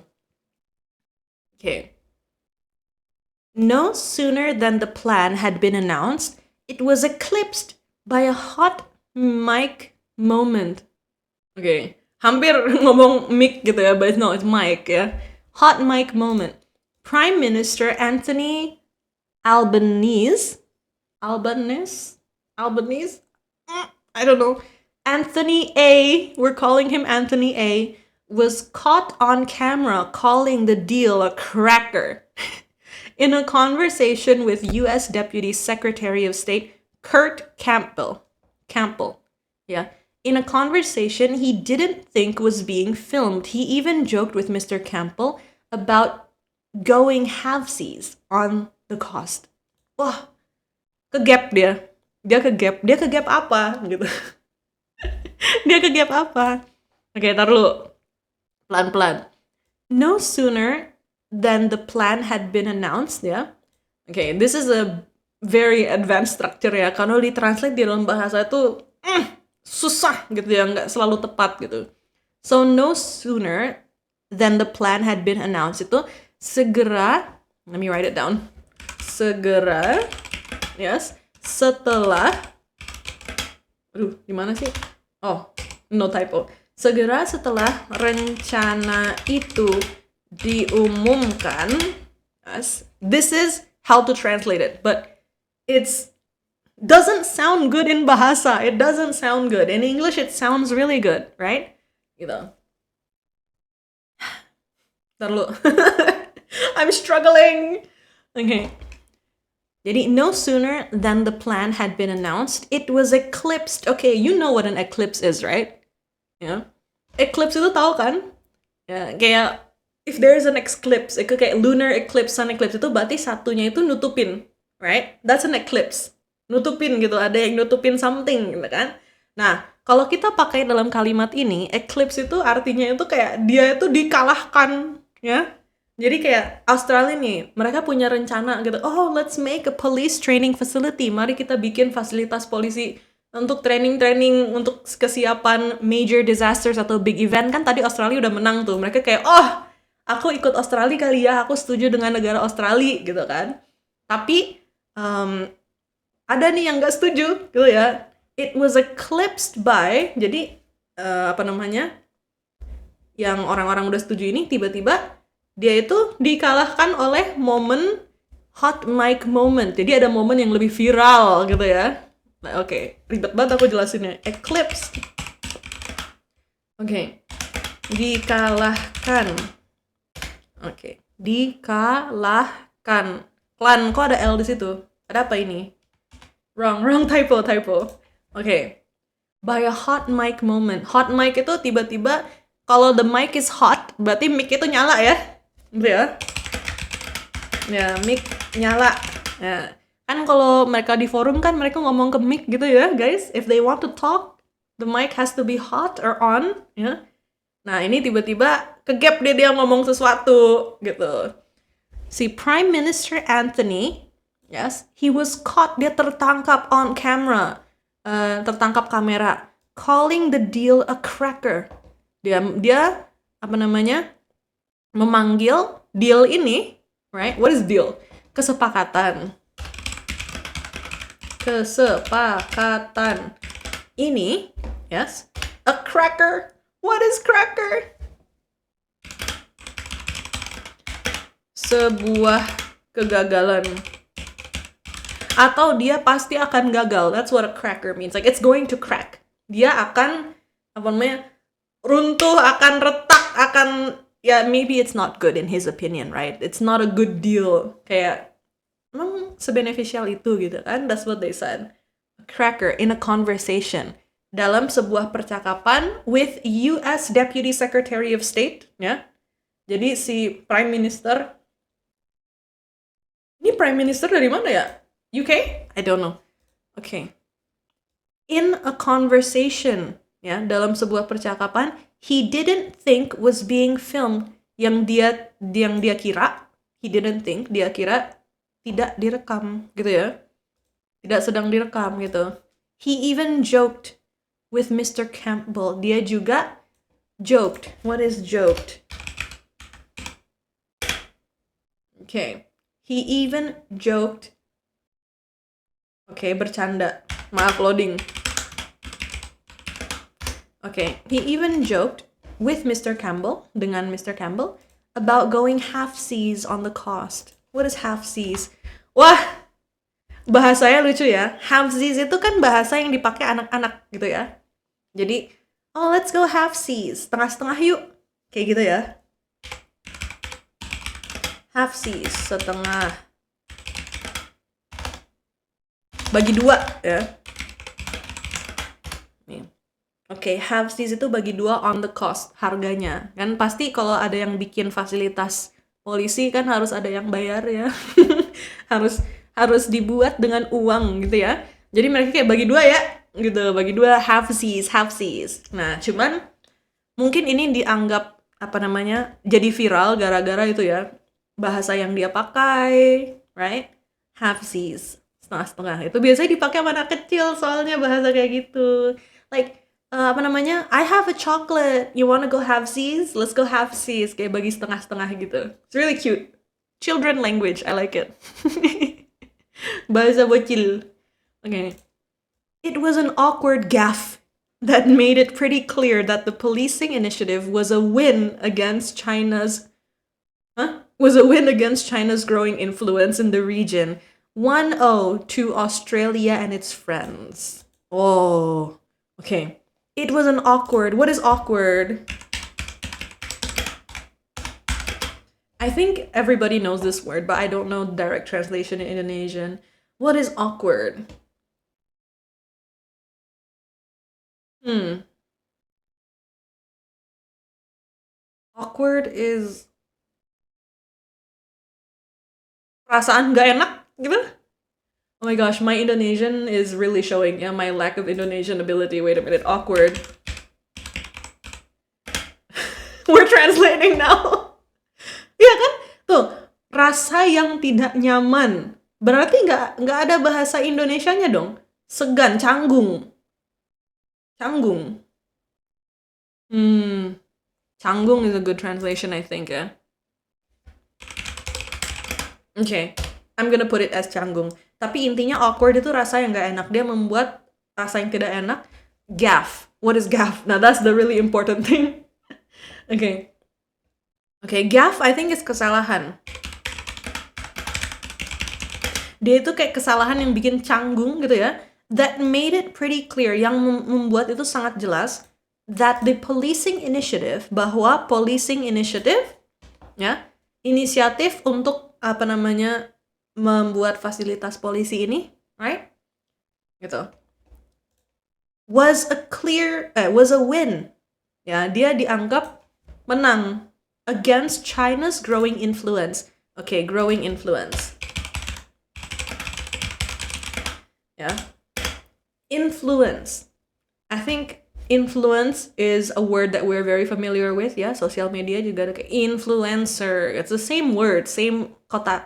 Okay. No sooner than the plan had been announced, it was eclipsed by a hot mic moment. Okay, hampir ngomong mic gitu ya, but no, it's mic ya. Hot mic moment. Prime Minister Anthony Albanese? I don't know. Anthony A, we're calling him Anthony A, was caught on camera calling the deal a cracker. In a conversation with U.S. Deputy Secretary of State Kurt Campbell. Yeah. In a conversation he didn't think was being filmed. He even joked with Mr. Campbell about going halvesies on the cost. Wah, kegap dia. Dia kegap apa? Gitu. Dia kegap apa? Oke, tar dulu. Pelan-pelan. No sooner than the plan had been announced, ya. Okay, this is a very advanced structure ya. Kalau ditranslate di dalam bahasa itu susah gitu ya, nggak selalu tepat gitu. So no sooner than the plan had been announced itu segera, let me write it down. Segera, yes, setelah, gimana sih? Oh, no typo. Segera setelah rencana itu diumumkan, yes, this is how to translate it, but it's doesn't sound good in bahasa. It doesn't sound good. In English, it sounds really good, right? Gitu. Ntar lu. I'm struggling. Okay. Jadi, no sooner than the plan had been announced, it was eclipsed. Okay, you know what an eclipse is, right? Yeah. Eclipse itu tahu kan? Ya, kayak if there is an eclipse, itu kayak lunar eclipse, sun eclipse, itu berarti satunya itu nutupin, right? That's an eclipse. Nutupin gitu, ada yang nutupin something gitu kan. Nah, kalau kita pakai dalam kalimat ini, eclipse itu artinya itu kayak dia itu dikalahkan, ya. Jadi kayak Australia nih, mereka punya rencana gitu, oh let's make a police training facility, mari kita bikin fasilitas polisi untuk training untuk kesiapan major disasters atau big event. Kan tadi Australia udah menang tuh, mereka kayak, oh aku ikut Australia kali ya, aku setuju dengan negara Australia gitu kan. Tapi ada nih yang gak setuju gitu ya. It was eclipsed by, jadi yang orang-orang udah setuju ini tiba-tiba dia itu dikalahkan oleh momen hot mic moment. Jadi ada momen yang lebih viral gitu ya. Nah, oke, ribet banget aku jelasinnya. Eclipse. Oke. Dikalahkan. Oke. Dikalahkan. Klan, kok ada L di situ? Ada apa ini? Wrong typo. Oke. By a hot mic moment. Hot mic itu tiba-tiba kalau the mic is hot, berarti mic itu nyala ya. Gitu ya. Ya, mic nyala. Ya. Kan kalau mereka di forum kan mereka ngomong ke mic gitu ya, guys. If they want to talk, the mic has to be hot or on, ya. Nah, ini tiba-tiba kegap dia ngomong sesuatu gitu. Si Prime Minister Anthony, yes, he was caught, dia tertangkap on camera, tertangkap kamera, calling the deal a cracker. Dia memanggil deal ini, right? What is deal? Kesepakatan ini, yes, a cracker. What is cracker? Sebuah kegagalan. Atau dia pasti akan gagal. That's what a cracker means. Like it's going to crack. Dia akan runtuh, akan retak, maybe it's not good in his opinion, right? It's not a good deal. Kayak emang sebeneficial itu gitu kan? That's what they said. A cracker in a conversation. dalam sebuah percakapan with US Deputy Secretary of State, ya. Jadi si Prime Minister, ini Prime Minister dari mana ya? UK? I don't know. Okay. In a conversation, ya, dalam sebuah percakapan, he didn't think was being filmed. Yang dia kira, he didn't think, dia kira tidak direkam gitu ya. Tidak sedang direkam gitu. He even joked with Mr. Campbell. Dia juga joked. What is joked? Okay. He even joked. Okay, bercanda. Maaf, loading. Okay. He even joked with Mr. Campbell, dengan Mr. Campbell, about going half-seas on the cost. What is half-seas? Wah, bahasanya lucu ya. Half-seas itu kan bahasa yang dipakai anak-anak gitu ya. Jadi, oh let's go half-seas. Setengah-setengah yuk. Kayak gitu ya. Half-seas, setengah. Bagi dua ya. Nih. Oke, half-seas itu bagi dua on the cost, harganya. Kan pasti kalau ada yang bikin fasilitas polisi kan harus ada yang bayar ya. harus dibuat dengan uang gitu ya. Jadi mereka kayak bagi dua ya, gitu. Bagi dua half-seas, half-seas. Nah, cuman mungkin ini dianggap jadi viral gara-gara itu ya. Bahasa yang dia pakai, right? Half-seas, setengah-setengah. Itu biasanya dipakai sama anak kecil soalnya bahasa kayak gitu. Like, I have a chocolate. You wanna go half-seas? Let's go half-seas. Kayak bagi setengah-setengah gitu. It's really cute. Children language. I like it. Bahasa bocil. Okay. It was an awkward gaffe that made it pretty clear that the policing initiative was a win against China's growing influence in the region. 1-0 to Australia and its friends. Oh, okay. It was an awkward. What is awkward? I think everybody knows this word, but I don't know direct translation in Indonesian. What is awkward? Awkward is perasaan gak enak gitu. Oh my gosh, my Indonesian is really showing my lack of Indonesian ability. Wait a minute, awkward. We're translating now. Iya kan? Tuh, rasa yang tidak nyaman. Berarti nggak ada bahasa Indonesianya dong. Segan, canggung. Canggung. Canggung is a good translation, I think, ya. Okay, I'm gonna put it as canggung. Tapi intinya awkward itu rasa yang nggak enak. Dia membuat rasa yang tidak enak. Gaffe. What is gaffe? Now that's the really important thing. Okay. Okay, gaffe I think is kesalahan. Dia itu kayak kesalahan yang bikin canggung gitu ya. That made it pretty clear, yang membuat itu sangat jelas, that the policing initiative, bahwa policing initiative, ya, inisiatif untuk membuat fasilitas polisi ini, right? Gitu. Was a win. Ya, dia dianggap menang against China's growing influence. Okay, growing influence. Ya. Influence. I think influence is a word that we're very familiar with, ya. Sosial media juga ada kayak influencer. It's the same word, same kata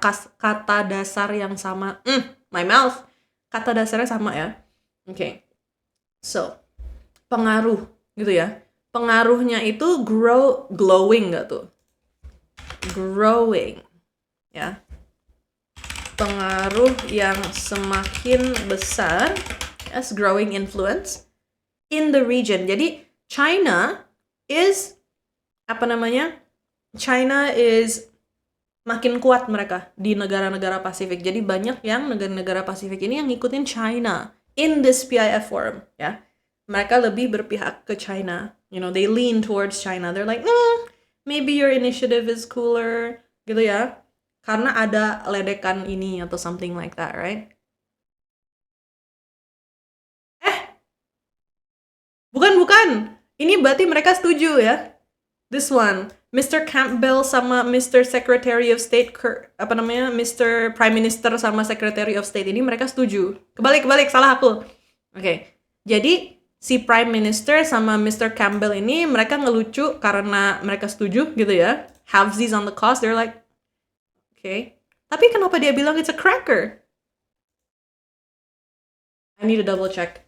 dasar yang sama. My mouth. Kata dasarnya sama ya. Okay. So, pengaruh gitu ya. Pengaruhnya itu glowing nggak tuh? Growing. Ya. Pengaruh yang semakin besar as growing influence in the region. Jadi China is China is makin kuat mereka di negara-negara Pasifik. Jadi banyak yang negara-negara Pasifik ini yang ngikutin China in this PIF forum, ya. Mereka lebih berpihak ke China. You know, they lean towards China. They're like, maybe your initiative is cooler, gitu ya. Karena ada ledekan ini atau something like that, right? kan? Ini berarti mereka setuju ya. This one, Mr. Campbell sama Mr. Secretary of State, Mr. Prime Minister sama Secretary of State ini mereka setuju. Kebalik, salah aku. Oke, jadi si Prime Minister sama Mr. Campbell ini mereka ngelucu karena mereka setuju gitu ya. Halvesies on the cost, they're like, okay. Tapi kenapa dia bilang it's a cracker? I need to double check.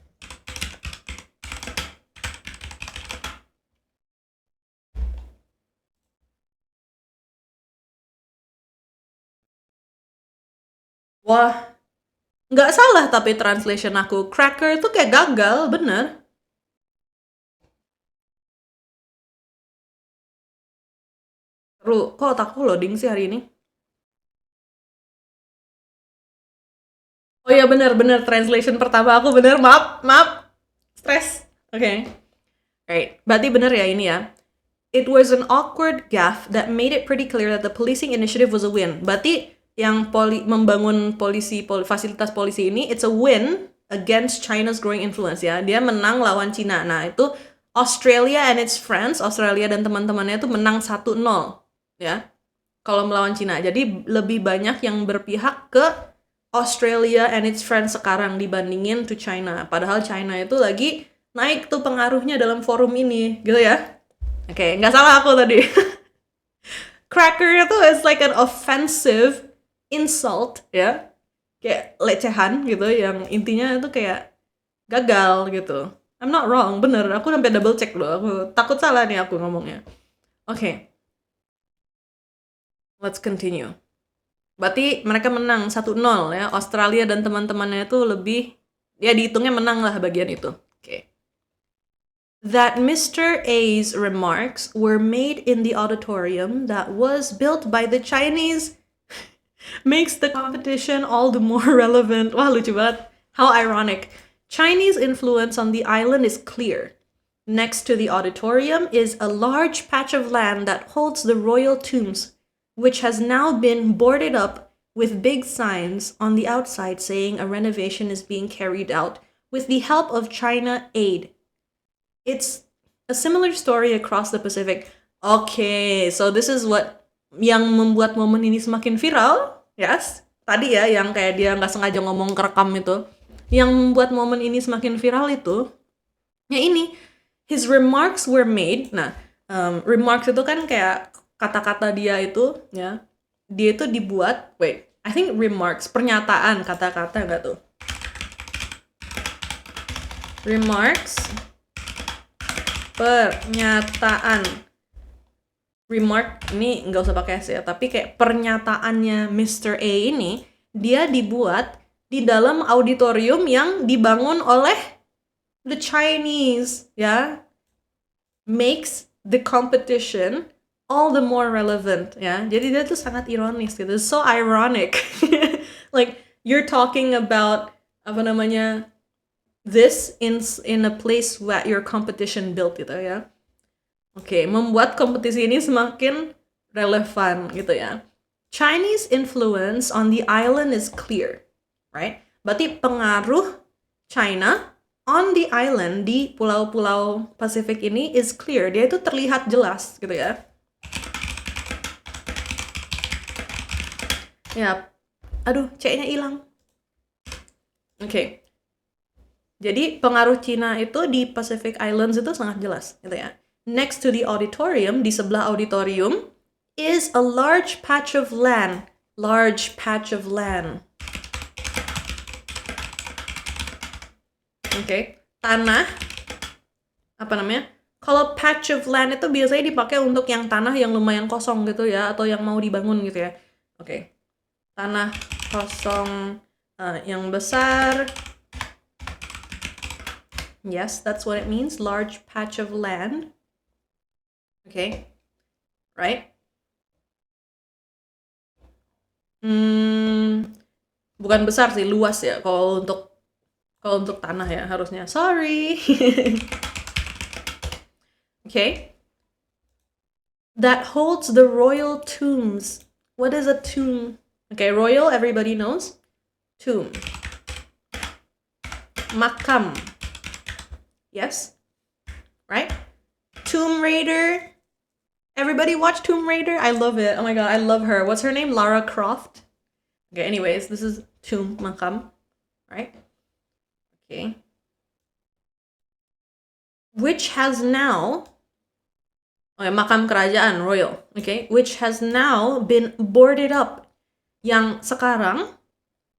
Wah, nggak salah tapi translation aku. Cracker itu kayak gagal, bener. Kok otakku loading sih hari ini? Oh iya bener, translation pertama aku bener, maaf. Stres. Oke. Alright, berarti bener ya ini ya. It was an awkward gaffe that made it pretty clear that the policing initiative was a win. Berarti yang membangun fasilitas polisi ini, it's a win against China's growing influence ya. Dia menang lawan Cina. Nah itu Australia and its friends, Australia dan teman-temannya itu menang 1-0 ya. Kalau melawan Cina. Jadi lebih banyak yang berpihak ke Australia and its friends sekarang dibandingin to China. Padahal China itu lagi naik tuh pengaruhnya dalam forum ini, gitu ya. Oke, nggak salah aku tadi. Cracker itu is like an offensive insult, ya. Kayak lecehan gitu, yang intinya itu kayak gagal gitu. I'm not wrong, bener. Aku sampai double check loh. Aku takut salah nih aku ngomongnya. Oke. Let's continue. Berarti mereka menang 1-0 ya. Australia dan teman-temannya itu lebih, ya dihitungnya menang lah bagian itu. Oke. That Mr. A's remarks were made in the auditorium that was built by the Chinese makes the competition all the more relevant. Wah, lucu banget. How ironic. Chinese influence on the island is clear. Next to the auditorium is a large patch of land that holds the royal tombs, which has now been boarded up with big signs on the outside saying a renovation is being carried out with the help of China aid. It's a similar story across the Pacific. Okay, so this is what yang membuat momen ini semakin viral, yes? Tadi ya, yang kayak dia nggak sengaja ngomong kerekam itu. Yang membuat momen ini semakin viral itu, ya ini, his remarks were made. Nah, remarks itu kan kayak kata-kata dia itu, ya, dia itu dibuat, I think remarks, pernyataan, kata-kata nggak tuh? Remarks, pernyataan. Remark, ini nggak usah pakai S ya, tapi kayak pernyataannya Mr. A ini, dia dibuat di dalam auditorium yang dibangun oleh the Chinese, ya. Makes the competition all the more relevant, ya. Jadi dia tuh sangat ironis gitu. So ironic. Like you're talking about this in a place where your competition built gitu ya. Oke, membuat kompetisi ini semakin relevan gitu ya. Chinese influence on the island is clear, right? Berarti pengaruh China on the island di pulau-pulau Pasifik ini is clear. Dia itu terlihat jelas gitu ya. Ya, aduh, C-nya hilang. Oke. Jadi pengaruh Cina itu di Pacific Islands itu sangat jelas, gitu ya. Next to the auditorium, di sebelah auditorium, is a large patch of land. Large patch of land. Oke, tanah. Kalau patch of land itu biasanya dipakai untuk yang tanah yang lumayan kosong gitu ya, atau yang mau dibangun gitu ya. Oke. Tanah kosong yang besar. Yes, that's what it means. Large patch of land. Okay. Right? Bukan besar sih, luas ya. Kalau untuk tanah ya harusnya. Sorry. Okay. That holds the royal tombs. What is a tomb? Okay, royal, everybody knows. Tomb. Makam. Yes? right? Tomb Raider. Everybody watch Tomb Raider? I love it. Oh my god, I love her. What's her name? Lara Croft? Okay, anyways, this is tomb, makam, right? Okay. Which has now, makam kerajaan, royal, okay? Which has now been boarded up. Yang sekarang,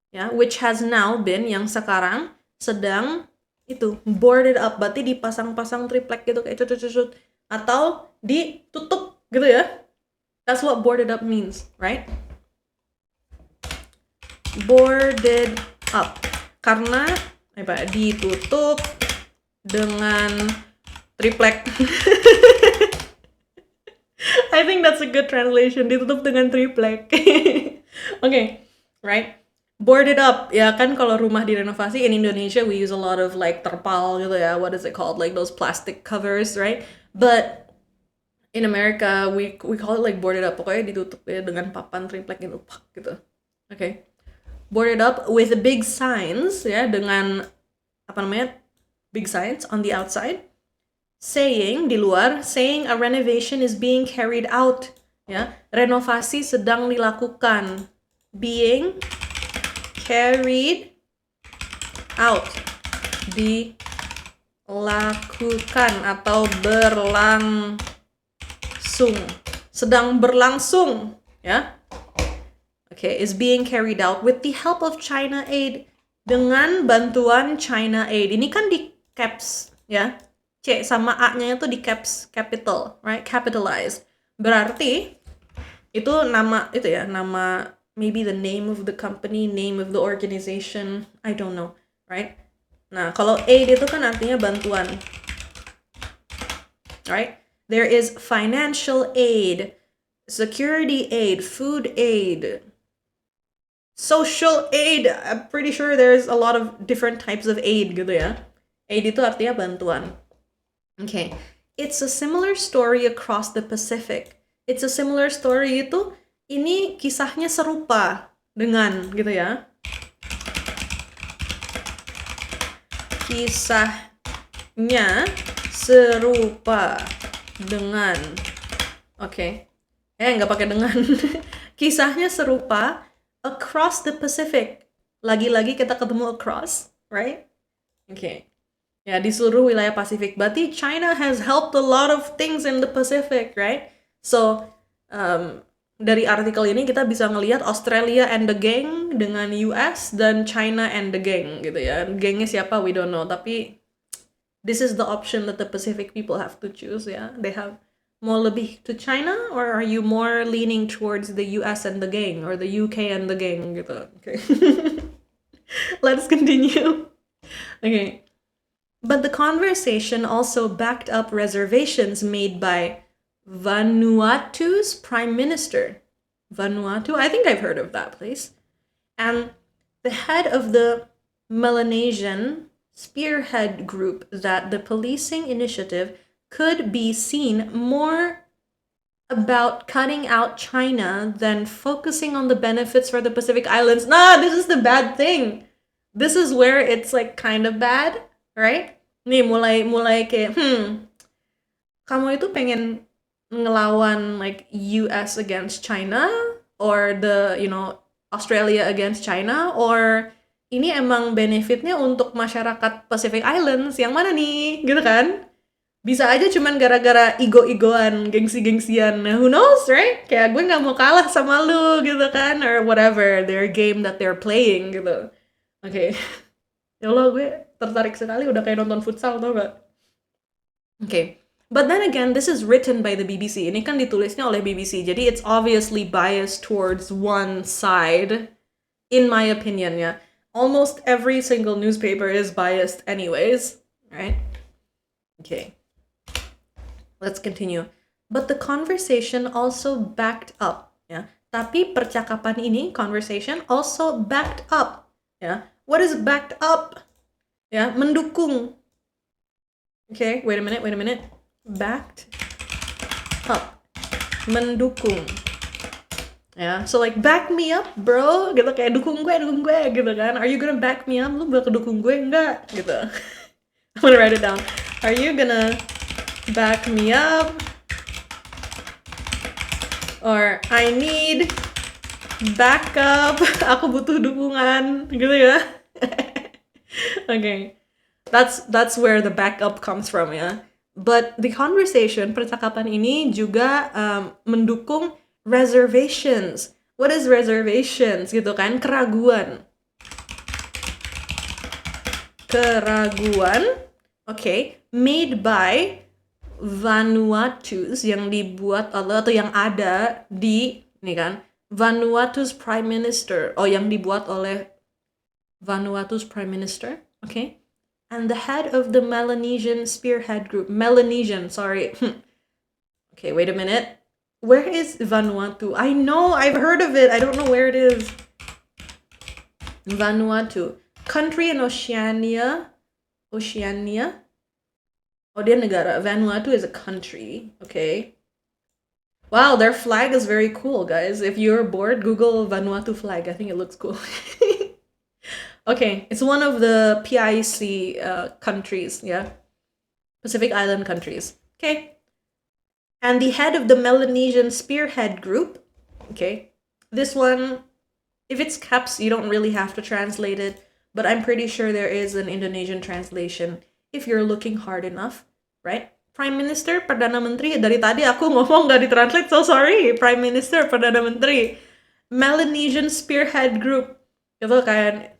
ya, which has now been, yang sekarang sedang itu boarded up, berarti dipasang-pasang triplek gitu kayak cut atau ditutup gitu ya. That's what boarded up means, right? Boarded up karena apa? Ditutup dengan triplek. I think that's a good translation. Ditutup dengan triplek. Okay, right? Boarded up, ya kan kalau rumah direnovasi in Indonesia we use a lot of like terpal gitu ya. What is it called? Like those plastic covers, right? But in America we call it like boarded up. Pokoknya ditutup ya dengan papan triplek gitu, gitu. Okay. Boarded up with big signs ya, dengan apa namanya? Big signs on the outside saying di luar, saying a renovation is being carried out, ya, renovasi sedang dilakukan, being carried out, dilakukan atau berlangsung, sedang berlangsung, ya. Okay, is being carried out with the help of China Aid, dengan bantuan China Aid. Ini kan di caps, ya. C sama A-nya itu di caps, capital, right? Capitalized. Berarti itu nama itu ya, nama maybe the name of the company, name of the organization, I don't know, right? Nah, kalau aid itu kan artinya bantuan. Right? There is financial aid, security aid, food aid, social aid. I'm pretty sure there's a lot of different types of aid gitu ya. Aid itu artinya bantuan. Okay. It's a similar story across the Pacific. It's a similar story itu, ini kisahnya serupa dengan gitu ya. Kisahnya serupa dengan. Oke. Nggak pakai dengan. Kisahnya serupa across the Pacific. Lagi-lagi kita ketemu across, right? Okay. Ya, di seluruh wilayah Pasifik. Berarti China has helped a lot of things in the Pacific, right? So, dari artikel ini kita bisa ngelihat Australia and the gang dengan US dan China and the gang gitu ya. Gengnya siapa we don't know, tapi this is the option that the Pacific people have to choose ya. They have more lebih to China, or are you more leaning towards the US and the gang or the UK and the gang gitu. Okay. Let's continue. Okay. But the conversation also backed up reservations made by Vanuatu's prime minister. Vanuatu? I think I've heard of that place. And the head of the Melanesian spearhead group that the policing initiative could be seen more about cutting out China than focusing on the benefits for the Pacific Islands. Nah, this is the bad thing. This is where it's like kind of bad, right? Nih mulai kayak, kamu itu pengen ngelawan like US against China or the Australia against China, or ini emang benefitnya untuk masyarakat Pacific Islands yang mana nih gitu kan? Bisa aja cuman gara-gara ego-egoan, gengsi-gengsian. Nah, who knows, right? Kayak gue nggak mau kalah sama lu gitu kan, or whatever their game that they're playing gitu. Oke. Ya Allah, gue tertarik sekali udah kayak nonton futsal, tau gak? Okay. But then again, this is written by the BBC. Ini kan ditulisnya oleh BBC. Jadi it's obviously biased towards one side, in my opinion, ya. Almost every single newspaper is biased anyways, right? Okay. Let's continue. But the conversation also backed up, ya. Tapi percakapan ini, conversation, also backed up, ya. What is backed up? Ya, mendukung. Okay, wait a minute. Backed up. Mendukung. Ya, so like back me up, bro. Gitu, kayak dukung gue gitu kan. Are you gonna back me up? Lu bakal dukung gue enggak? Gitu. I'm gonna write it down. Are you gonna back me up, or I need backup, aku butuh dukungan, gitu ya. Okay, that's where the backup comes from ya. But the conversation, percakapan ini juga mendukung reservations. What is reservations gitu kan? Keraguan. Okay, made by Vanuatu's, yang dibuat atau yang ada di ini kan, Vanuatu's Prime Minister. Oh, yang dibuat oleh Vanuatu's Prime Minister. Okay. And the head of the Melanesian Spearhead Group. Melanesian, sorry. Okay, wait a minute. Where is Vanuatu? I know, I've heard of it. I don't know where it is. Vanuatu. Country in Oceania. Oh, dia negara. Vanuatu is a country. Okay. Wow, their flag is very cool, guys. If you're bored, Google Vanuatu flag. I think it looks cool. Okay, it's one of the PIC countries, yeah? Pacific Island countries. Okay. And the head of the Melanesian Spearhead Group, okay? This one, if it's caps, you don't really have to translate it, but I'm pretty sure there is an Indonesian translation if you're looking hard enough, right? Prime Minister, Perdana Menteri. Dari tadi aku ngomong gak ditranslate, so sorry. Prime Minister, Perdana Menteri. Melanesian Spearhead Group. Itu kan,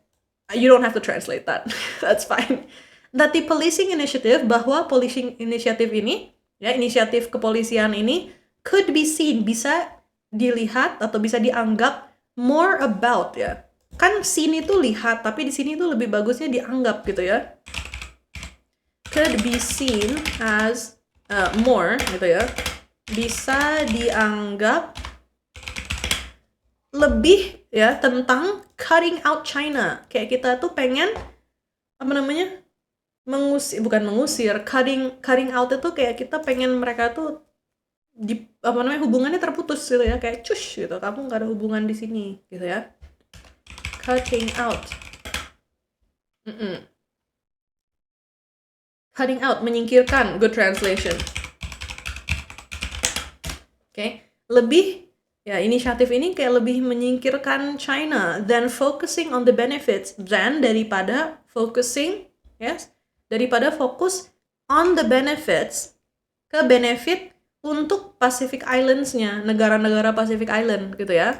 you don't have to translate that. That's fine. That the policing initiative, bahwa policing initiative ini, ya, inisiatif kepolisian ini, could be seen, bisa dilihat atau bisa dianggap more about, ya. Kan seen itu lihat, tapi di sini itu lebih bagusnya dianggap gitu ya. Could be seen as more gitu ya. Bisa dianggap lebih ya tentang cutting out China. Kayak kita tuh pengen mengusir, cutting out itu kayak kita pengen mereka tuh hubungannya terputus gitu ya, kayak cush gitu, kamu nggak ada hubungan di sini gitu ya. Cutting out. Cutting out, menyingkirkan, good translation. Okay, lebih ya, inisiatif ini kayak lebih menyingkirkan China than focusing on the benefits, daripada focusing, yes, daripada fokus on the benefits, ke benefit untuk Pacific Islands-nya, negara-negara Pacific Island gitu ya.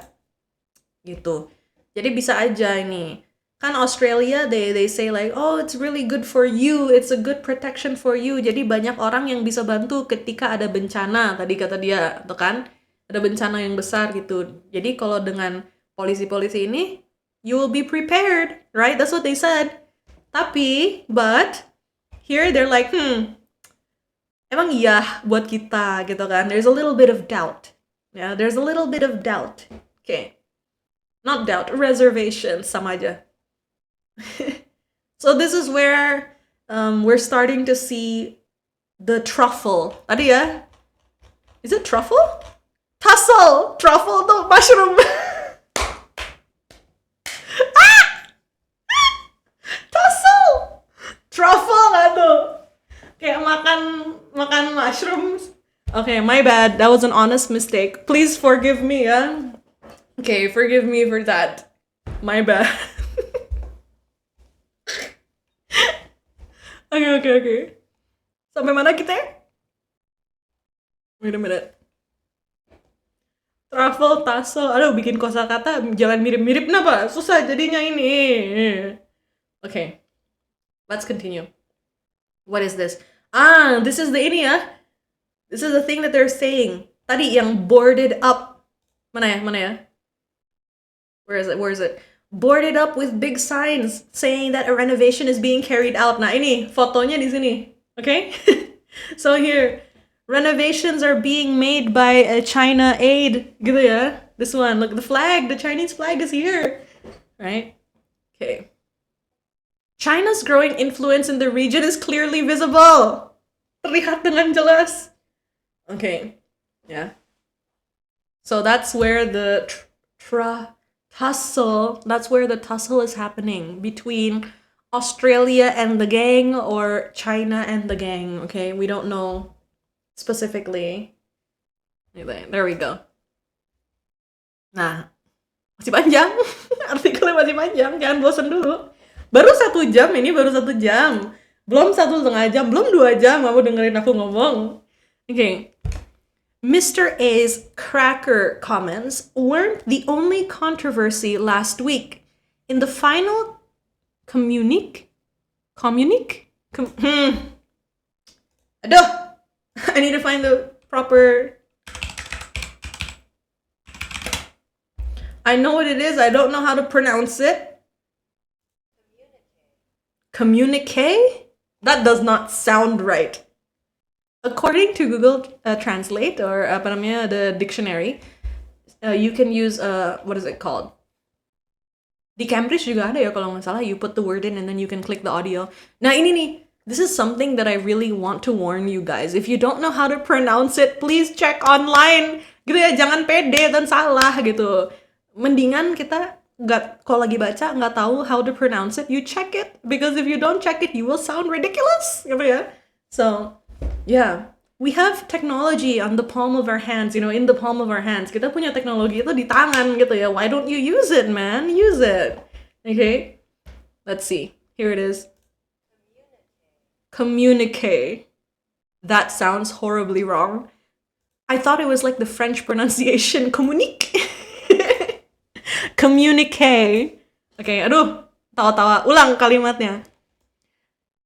Gitu. Jadi bisa aja ini. Kan Australia, they say like, oh, it's really good for you, it's a good protection for you. Jadi banyak orang yang bisa bantu ketika ada bencana, tadi kata dia, tuh kan? Ada bencana yang besar gitu. Jadi kalau dengan polisi-polisi ini, you will be prepared, right? That's what they said. Tapi, but, here they're like, emang iya buat kita gitu kan? There's a little bit of doubt. Yeah, there's a little bit of doubt. Okay. Not doubt, reservation, sama aja. So this is where we're starting to see the truffle. Tadi ya? Is it truffle? Tassel! Truffle tuh mushroom. Tassel! Truffle nggak tuh? Kayak makan mushrooms. Okay, my bad. That was an honest mistake. Please forgive me ya. Okay, forgive me for that. My bad. Okay. Sampai mana kita? Wait a minute. Truffle, tassel. Aduh, bikin kosakata jangan mirip-mirip kenapa? Susah jadinya ini. Okay. Let's continue. What is this? This is the ini ya. This is the thing that they're saying. Tadi yang boarded up. Mana ya? Where is it? Boarded up with big signs saying that a renovation is being carried out. Nah, ini fotonya di sini. Okay? So here, renovations are being made by China Aid. Gitu ya. This one, look, the flag, the Chinese flag is here. Right? Okay. China's growing influence in the region is clearly visible. Terlihat dengan jelas. Okay. Yeah. So that's where the tussle is happening between Australia and the gang or China and the gang. Okay, we don't know specifically. There we go. Nah, masih panjang. Artikelnya masih panjang, jangan bosan dulu. Baru 1 jam ini, baru 1 jam. Belum 1,5 jam, belum 2 jam kamu dengerin aku ngomong. Okay. Mr. A's cracker comments weren't the only controversy last week. In the final communique? Aduh! I need to find the proper... I know what it is, I don't know how to pronounce it. Communique? That does not sound right. According to Google Translate, or the dictionary, you can use, what is it called? Di Cambridge juga ada ya kalau nggak salah, you put the word in and then you can click the audio. Nah ini nih, this is something that I really want to warn you guys. If you don't know how to pronounce it, please check online. Gitu ya, jangan pede dan salah gitu. Mendingan kita kalau lagi baca nggak tahu how to pronounce it, you check it. Because if you don't check it, you will sound ridiculous. Gitu ya. So, yeah. We have technology on the palm of our hands, in the palm of our hands. Kita punya teknologi itu di tangan gitu ya. Why don't you use it, man? Use it. Okay? Let's see. Here it is. Communique. That sounds horribly wrong. I thought it was like the French pronunciation. Communique. Communique. Okay, aduh. Tawa-tawa. Ulang kalimatnya.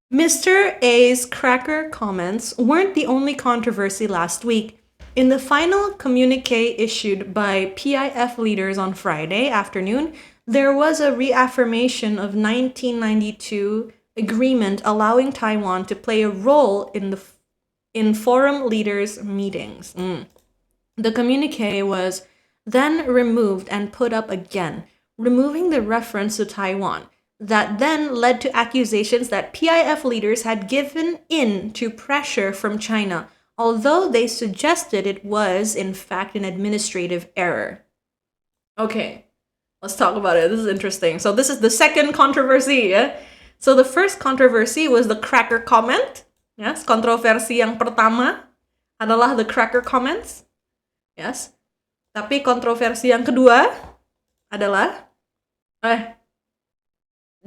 Mr. A's cracker comments weren't the only controversy last week. In the final communique issued by PIF leaders on Friday afternoon, there was a reaffirmation of 1992 agreement allowing Taiwan to play a role in forum leaders' meetings. The communique was then removed and put up again, removing the reference to Taiwan. That then led to accusations that PIF leaders had given in to pressure from China, although they suggested it was, in fact, an administrative error. Okay, let's talk about it. This is interesting. So this is the second controversy, yeah? So the first controversy was the cracker comment. Yes, kontroversi yang pertama adalah the cracker comments. Yes. Tapi kontroversi yang kedua adalah...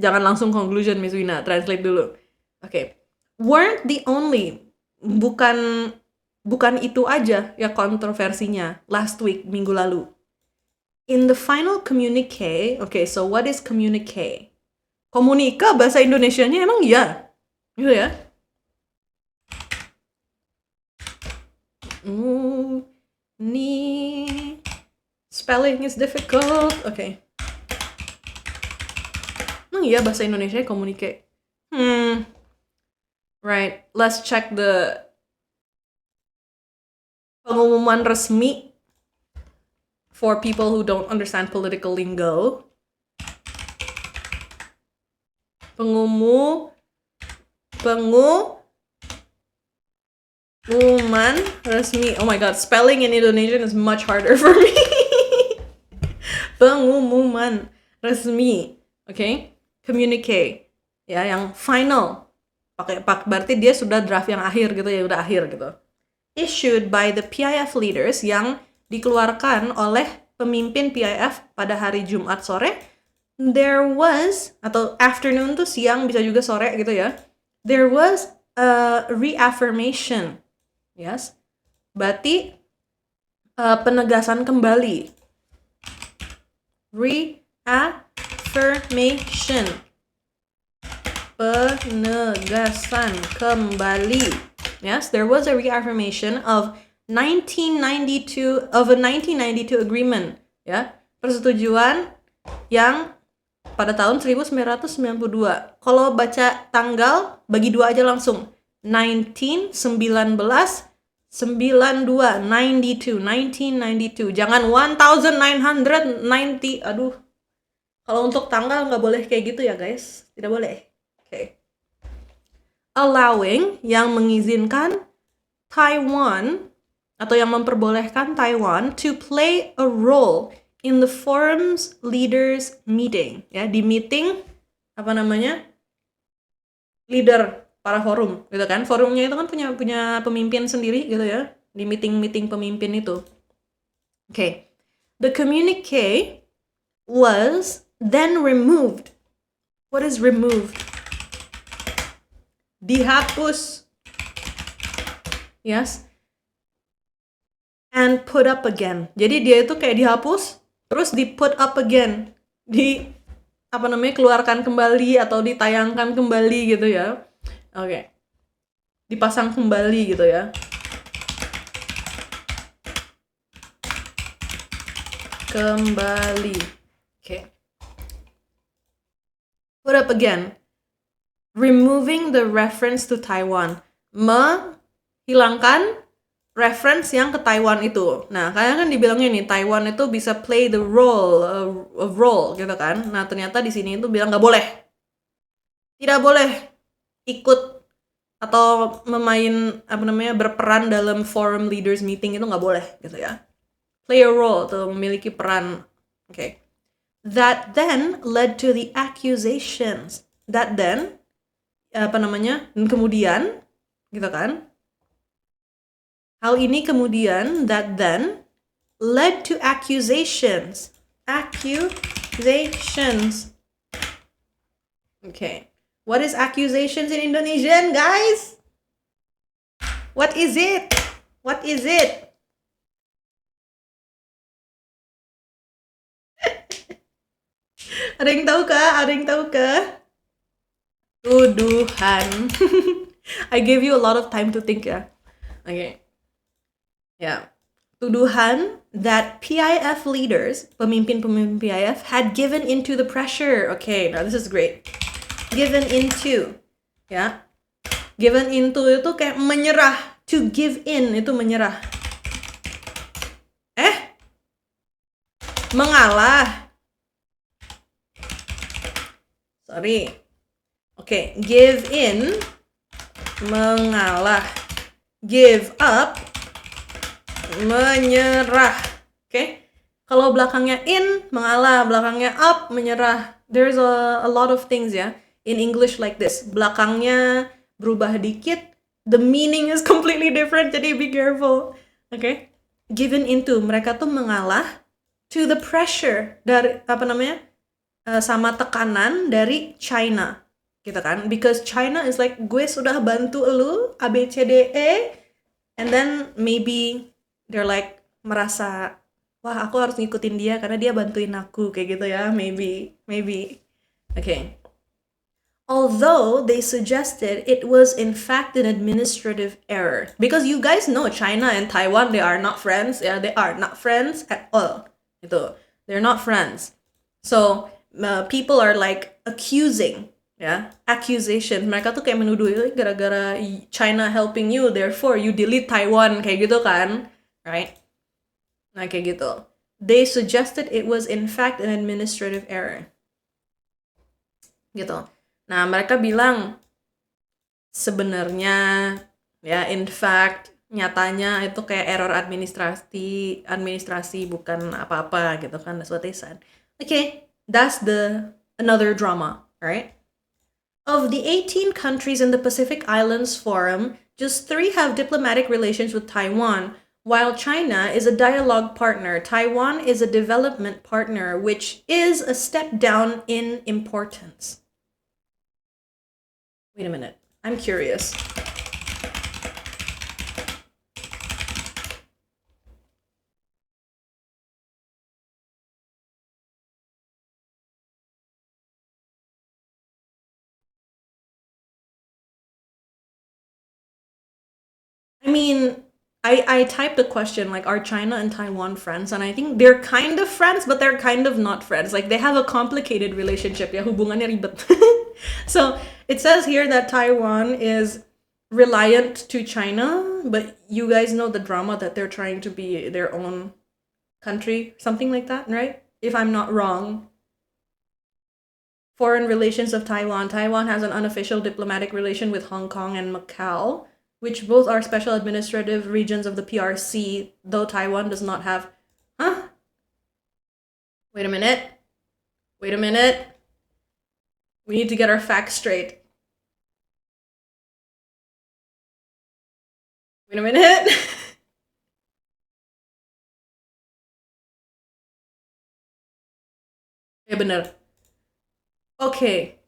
Jangan langsung conclusion, Miss Wina. Translate dulu. Okay. Weren't the only. Bukan itu aja ya kontroversinya last week, minggu lalu. In the final communique, okay, so what is communique? Komunika bahasa Indonesianya emang iya? Gitu ya? Spelling is difficult. Okay. Iya bahasa Indonesia komunike. Right, let's check the pengumuman resmi for people who don't understand political lingo. Pengumuman resmi. Oh my god, spelling in Indonesian is much harder for me. Pengumuman resmi. Okay? Communique, ya, yang final. Berarti dia sudah draft yang akhir gitu ya, udah akhir gitu. Issued by the PIF leaders, yang dikeluarkan oleh pemimpin PIF pada hari Jumat sore. There was, atau afternoon tuh siang, bisa juga sore gitu ya. There was a reaffirmation. Yes. Berarti penegasan kembali. Reaffirmation. Penegasan kembali. Yes, there was a reaffirmation of a 1992 agreement, ya. Persetujuan yang pada tahun 1992. Kalau baca tanggal bagi dua aja langsung. 1992. Jangan 1990. Aduh. Kalau untuk tanggal nggak boleh kayak gitu ya guys. Tidak boleh. Okay. Allowing, yang mengizinkan Taiwan atau yang memperbolehkan Taiwan to play a role in the forum's leaders meeting. Ya, di meeting leader para forum gitu kan. Forumnya itu kan punya pemimpin sendiri gitu ya, di meeting pemimpin itu. Okay. The communique was then removed. What is removed? Dihapus. Yes. And put up again. Jadi dia itu kayak dihapus, terus di put up again. Keluarkan kembali atau ditayangkan kembali gitu ya. Oke. Dipasang kembali gitu ya. Kembali. Okay. Put up again. Removing the reference to Taiwan. Menghilangkan reference yang ke Taiwan itu. Nah, kalian kan dibilangnya nih, Taiwan itu bisa play the role, of role gitu kan. Nah, ternyata di sini itu bilang nggak boleh. Tidak boleh ikut atau berperan dalam forum leaders meeting itu nggak boleh gitu ya. Play a role, atau memiliki peran. Okay. That then led to the accusations. That then, kemudian, gitu kan. Hal ini kemudian, that then, led to accusations. Accusations. Okay. What is accusations in Indonesian, guys? What is it? What is it? Ada yang tahu kah? Ada yang tahu kah? Tuduhan. I gave you a lot of time to think ya. Okay. Yeah. Tuduhan that PIF leaders, pemimpin-pemimpin PIF, had given into the pressure. Okay, now this is great. Given into. Ya. Given into itu kayak menyerah. To give in itu menyerah. Mengalah. Sorry. Okay, give in, mengalah. Give up, menyerah. Okay? Kalau belakangnya in, mengalah. Belakangnya up, menyerah. There's a lot of things ya in English like this. Belakangnya berubah dikit, the meaning is completely different, jadi be careful. Okay? Given into, mereka tuh mengalah to the pressure dari sama tekanan dari China. Gitu kan? Because China is like, gue sudah bantu lu A B C D E, and then maybe they're like merasa, wah aku harus ngikutin dia karena dia bantuin aku, kayak gitu ya. Maybe. Okay. Although they suggested it was in fact an administrative error. Because you guys know China and Taiwan, they are not friends. Yeah, they are not friends at all. Gitu. They're not friends. So, people are like accusing, ya, accusation. Mereka tuh kayak menuduh, gara-gara China helping you, therefore you delete Taiwan, kayak gitu kan, right? Nah, kayak gitu. They suggested it was in fact an administrative error. Gitu. Nah, mereka bilang sebenarnya, ya, in fact, nyatanya itu kayak error administrasi bukan apa-apa gitu kan. That's what they said. Okay, that's another drama, right? Of the 18 countries in the Pacific Islands Forum, just 3 have diplomatic relations with Taiwan. While China is a dialogue partner, Taiwan is a development partner, which is a step down in importance. Wait a minute. I'm curious. I mean, I typed a question like, are China and Taiwan friends? And I think they're kind of friends, but they're kind of not friends. Like, they have a complicated relationship. Ya, hubungannya ribet. So, it says here that Taiwan is reliant to China, but you guys know the drama that they're trying to be their own country, something like that, right? If I'm not wrong. Foreign relations of Taiwan. Taiwan has an unofficial diplomatic relation with Hong Kong and Macau, which both are special administrative regions of the PRC, though Taiwan does not have... Huh? Wait a minute. We need to get our facts straight. Wait a minute. Ya bener. Okay.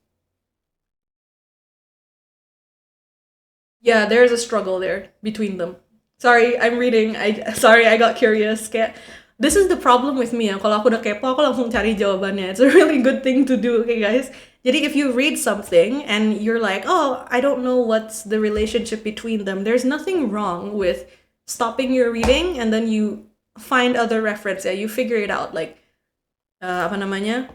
Yeah, there's a struggle there between them. Sorry, I'm reading. Sorry, I got curious. Kayak this is the problem with me ya. Kalau aku udah kepo, aku langsung cari jawabannya. It's a really good thing to do, okay guys? Jadi if you read something and you're like, oh, I don't know what's the relationship between them, there's nothing wrong with stopping your reading and then you find other reference. Yeah, you figure it out. Like, apa namanya?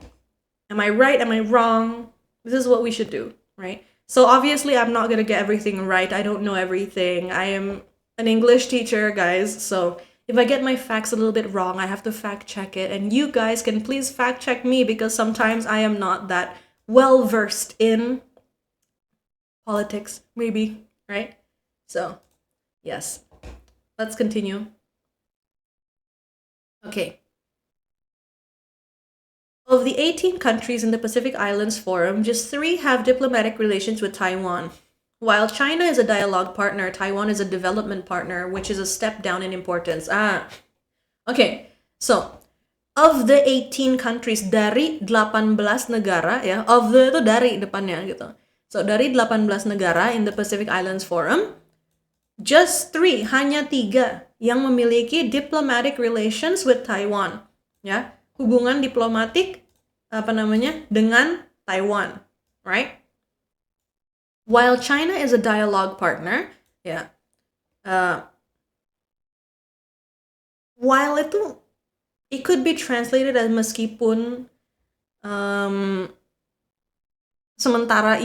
Am I right? Am I wrong? This is what we should do, right? So obviously I'm not gonna get everything right. I don't know everything. I am an English teacher, guys. So if I get my facts a little bit wrong, I have to fact check it. And you guys can please fact check me because sometimes I am not that well versed in politics, maybe, right? So, yes. Let's continue. Okay. Of the 18 countries in the Pacific Islands Forum, just 3 have diplomatic relations with Taiwan. While China is a dialogue partner, Taiwan is a development partner, which is a step down in importance. Okay. So, of the 18 countries, dari 18 negara, ya, of the itu dari depannya gitu. So, dari 18 negara in the Pacific Islands Forum, just 3, hanya 3 yang memiliki diplomatic relations with Taiwan, ya. Hubungan diplomatik dengan Taiwan, right? While China is a dialogue partner, ya. While itu it could be translated as meskipun sementara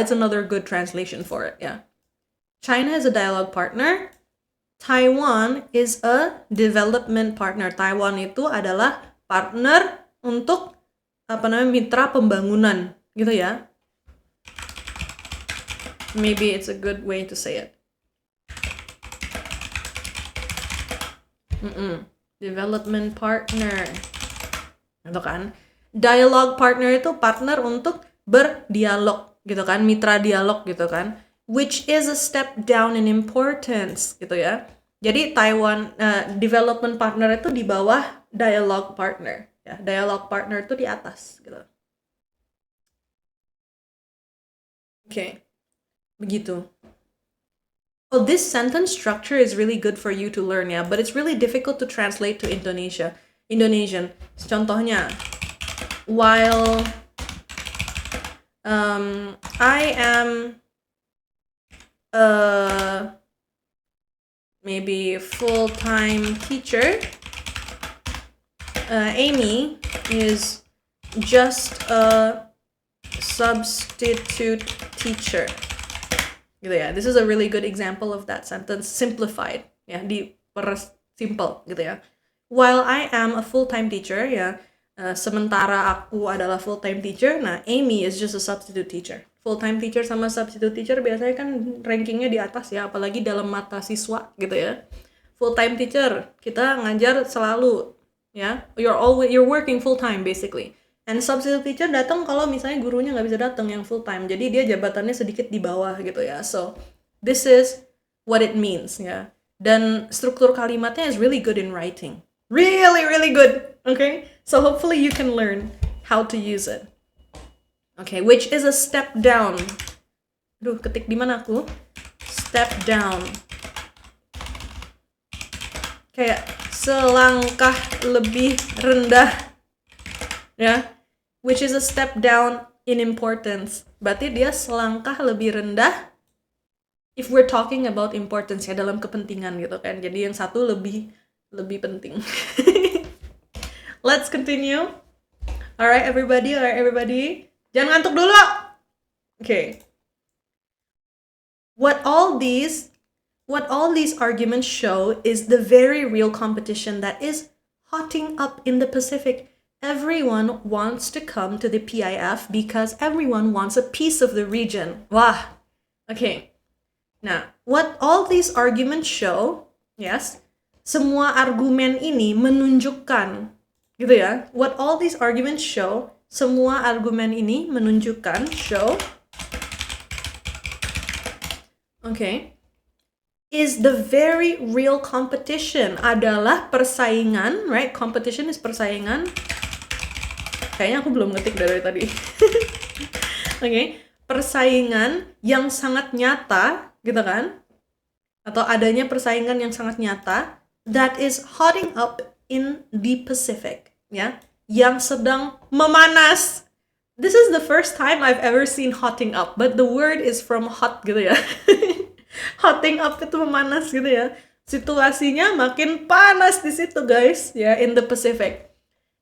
it's another good translation for it, ya. China is a dialogue partner. Taiwan is a development partner. Taiwan itu adalah partner untuk mitra pembangunan gitu ya. Maybe it's a good way to say it. Development partner. Gitu kan. Dialogue partner itu partner untuk berdialog gitu kan, mitra dialog gitu kan. Which is a step down in importance gitu ya. Jadi Taiwan development partner itu di bawah dialogue partner ya. Dialogue partner itu di atas gitu. Okay. Begitu. Oh, this sentence structure is really good for you to learn ya, but it's really difficult to translate to Indonesian. Contohnya, while I am maybe full-time teacher, Amy is just a substitute teacher. Gitu ya. This is a really good example of that sentence simplified, ya, simple gitu ya. While I am a full-time teacher, ya, sementara aku adalah full-time teacher, nah Amy is just a substitute teacher. Full-time teacher sama substitute teacher biasanya kan rankingnya di atas ya, apalagi dalam mata siswa gitu ya. Full-time teacher, kita ngajar selalu, ya, you're working full-time basically. And substitute teacher datang kalau misalnya gurunya nggak bisa datang yang full-time, jadi dia jabatannya sedikit di bawah gitu ya. So, this is what it means ya. Dan struktur kalimatnya is really good in writing. Really, really good, okay? So hopefully you can learn how to use it. Okay, which is a step down. Aduh, ketik di mana aku? Step down. Kayak selangkah lebih rendah. Ya. Which is a step down in importance. Berarti dia selangkah lebih rendah if we're talking about importance ya, dalam kepentingan gitu kan. Jadi yang satu lebih penting. Let's continue. Alright everybody. Jangan ngantuk dulu. Okay. What all these arguments show is the very real competition that is hotting up in the Pacific. Everyone wants to come to the PIF because everyone wants a piece of the region. Wah. Okay. Now, what all these arguments show, yes, semua argumen ini menunjukkan, gitu ya. What all these arguments show, semua argumen ini menunjukkan, show. Okay. is the very real competition. Adalah persaingan, right? Competition is persaingan. Kayaknya aku belum ngetik dari tadi. Oke, persaingan yang sangat nyata, gitu kan? Atau adanya persaingan yang sangat nyata that is hotting up in the Pacific, ya, yang sedang memanas. This is the first time I've ever seen hotting up, but the word is from hot gitu ya. Hotting up itu memanas gitu ya. Situasinya makin panas di situ guys, ya, in the Pacific.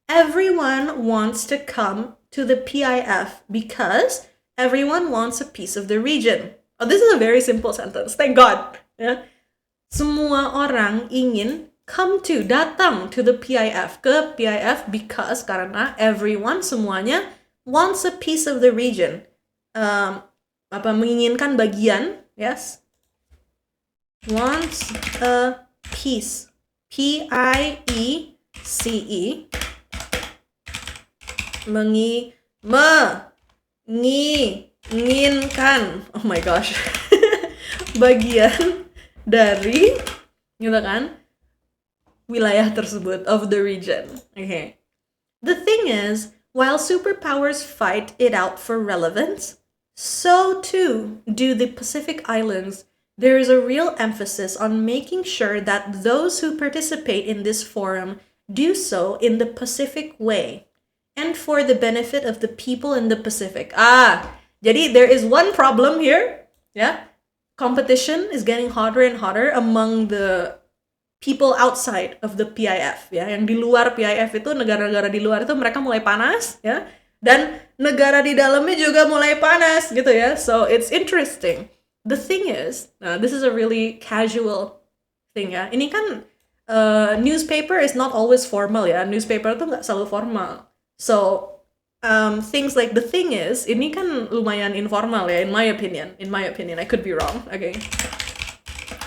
Everyone wants to come to the PIF because everyone wants a piece of the region. Oh, this is a very simple sentence. Thank God. Ya. Semua orang ingin datang to the PIF, ke PIF because karena everyone, semuanya wants a piece of the region. Menginginkan bagian, yes. Wants a piece. Piece. Menginginkan, oh my gosh, bagian dari, gitu kan, wilayah tersebut, of the region. Okay. The thing is, while superpowers fight it out for relevance, so too do the Pacific Islands. There is a real emphasis on making sure that those who participate in this forum do so in the Pacific way and for the benefit of the people in the Pacific. Jadi there is one problem here, yeah. Competition is getting hotter and hotter among the people outside of the PIF, ya. Yang di luar PIF itu, negara-negara di luar itu mereka mulai panas, ya. Dan negara di dalamnya juga mulai panas gitu ya. So it's interesting. The thing is, this is a really casual thing ya. Ini kan newspaper is not always formal ya. Newspaper itu nggak selalu formal. So things like the thing is, ini kan lumayan informal ya, in my opinion. I could be wrong. Okay.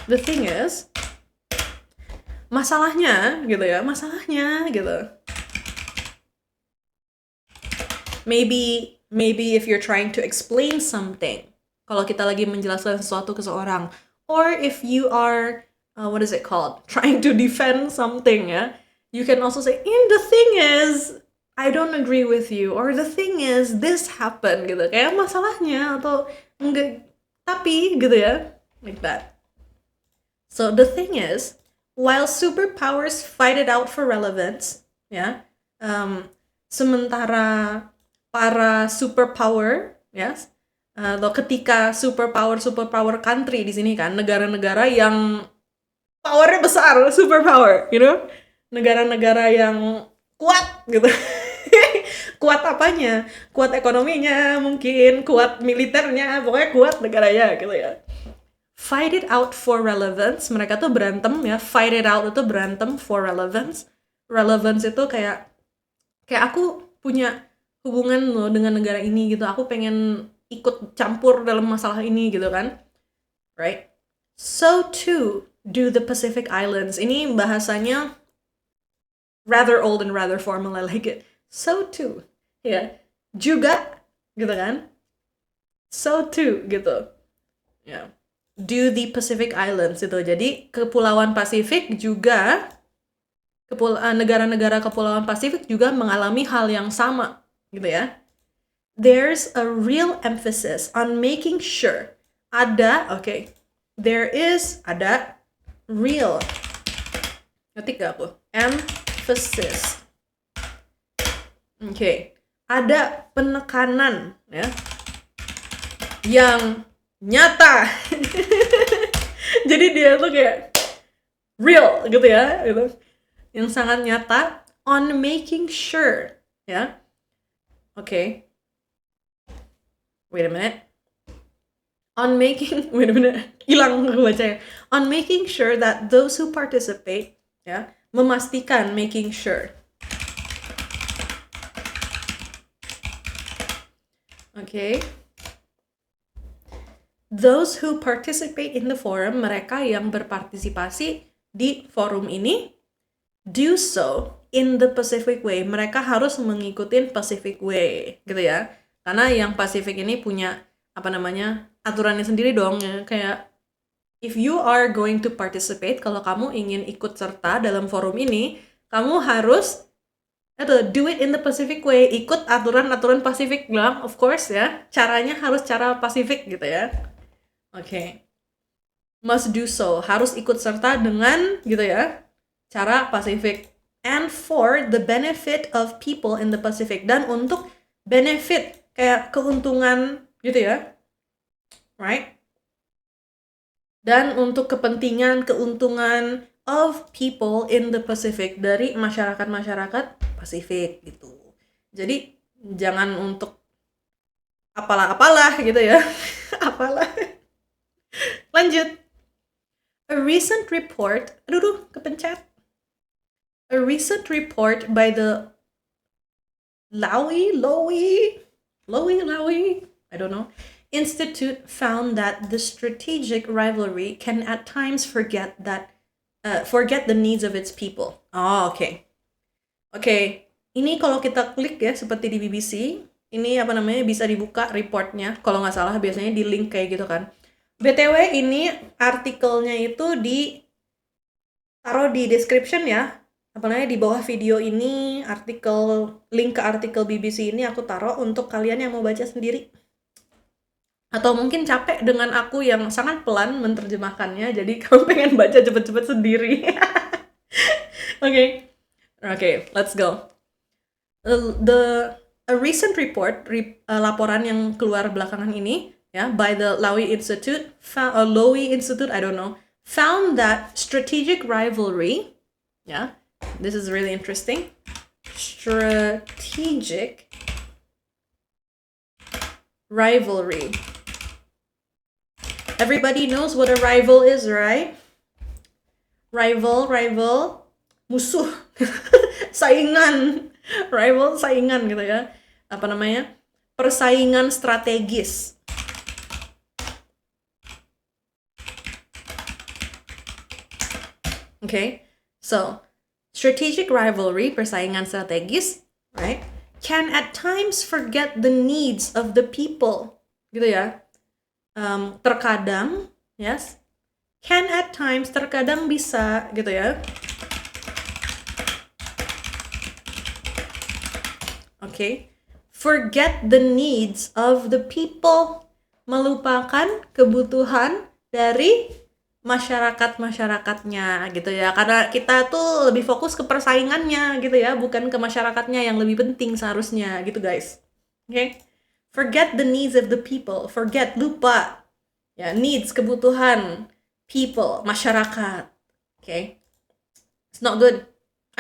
The thing is, masalahnya gitu. Maybe if you're trying to explain something, kalau kita lagi menjelaskan sesuatu ke seorang, or if you are what is it called, trying to defend something, ya, you can also say, the thing is, I don't agree with you, or the thing is, this happened, gitu, kayak masalahnya, atau enggak, tapi, gitu ya, like that. So the thing is, while superpowers fight it out for relevance, ya, sementara para superpower, yes, atau ketika superpower country di sini kan, negara-negara yang powernya besar, superpower, you know, negara-negara yang kuat gitu. Kuat apanya? Kuat ekonominya mungkin, kuat militernya, pokoknya kuat negaranya gitu ya. Fight it out for relevance. Mereka tuh berantem ya. Fight it out itu berantem for relevance. Relevance itu kayak aku punya hubungan loh dengan negara ini gitu. Aku pengen ikut campur dalam masalah ini gitu kan. Right? So too do the Pacific Islands. Ini bahasanya rather old and rather formal. I like it. So too. Ya. Juga gitu kan. So too gitu. Ya. Do the Pacific Islands itu. Jadi kepulauan Pasifik juga, negara-negara kepulauan Pasifik juga mengalami hal yang sama gitu ya. There's a real emphasis on making sure ada real, ngetik gak aku? Emphasis. Ada penekanan ya yang nyata. Jadi dia tuh kayak real gitu ya, gitu. Yang sangat nyata on making sure, ya. Wait a minute. Hilang aku baca ya. On making sure that those who participate, ya, memastikan, making sure. Those who participate in the forum, mereka yang berpartisipasi di forum ini, do so in the Pacific way. Mereka harus mengikuti Pacific way, gitu ya. Karena yang Pacific ini punya aturannya sendiri dong ya. Kayak if you are going to participate, kalau kamu ingin ikut serta dalam forum ini, kamu harus do it in the Pacific way, ikut aturan-aturan Pasifik bilang, of course ya, caranya harus cara Pasifik gitu ya. Oke. Must do so, harus ikut serta dengan gitu ya, cara Pasifik. And for the benefit of people in the Pacific, dan untuk benefit kayak keuntungan gitu ya, right? Dan untuk kepentingan keuntungan of people in the Pacific, dari masyarakat-masyarakat Pasifik gitu. Jadi jangan untuk apalah-apalah gitu ya. Apalah. Lanjut. A recent report, kepencet. A recent report by the Lowy, I don't know, Institute found that the strategic rivalry can at times forget the needs of its people. Oh, oke. Oke, ini kalau kita klik ya, seperti di BBC, ini apa namanya, bisa dibuka reportnya, kalau nggak salah biasanya di link kayak gitu kan. BTW ini artikelnya itu taruh di description ya, apalagi di bawah video ini, link ke artikel BBC ini aku taruh untuk kalian yang mau baca sendiri. Atau mungkin capek dengan aku yang sangat pelan menerjemahkannya, jadi kamu pengen baca cepet-cepet sendiri. Okay, let's go. A recent report, laporan yang keluar belakangan ini, ya, by the Lowy Institute, I don't know, found that strategic rivalry, yeah, this is really interesting. Strategic rivalry. Everybody knows what a rival is, right? Rival, musuh, saingan. Rival, saingan gitu ya. Apa namanya? Persaingan strategis. Okay, so strategic rivalry, persaingan strategis, right, can at times forget the needs of the people, gitu ya. Terkadang, yes, can at times, terkadang bisa, gitu ya. Okay, forget the needs of the people, melupakan kebutuhan dari masyarakat-masyarakatnya gitu ya, karena kita tuh lebih fokus ke persaingannya gitu ya, bukan ke masyarakatnya yang lebih penting seharusnya gitu guys. Okay, forget the needs of the people, lupa ya, needs, kebutuhan, people, masyarakat. Okay, it's not good.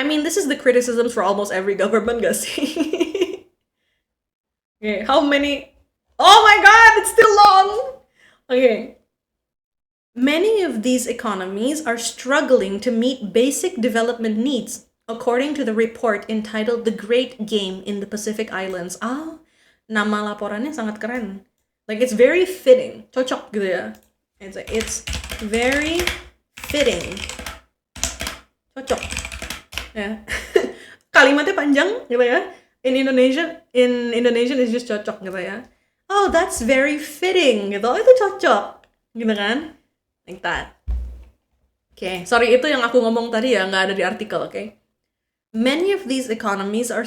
I mean, this is the criticisms for almost every government, gak sih? Okay, how many? Oh my god, it's still long. Okay. Many of these economies are struggling to meet basic development needs, according to the report entitled The Great Game in the Pacific Islands. Nama laporannya sangat keren. Like, it's very fitting. Cocok gitu ya. It's very fitting. Cocok. Ya. Kalimatnya panjang gitu ya. In Indonesian is just cocok gitu ya. Oh, that's very fitting gitu. Itu cocok. Gitu kan? Like that. Okay, sorry, itu yang aku ngomong tadi ya, nggak ada di artikel, okay? Many of these economies are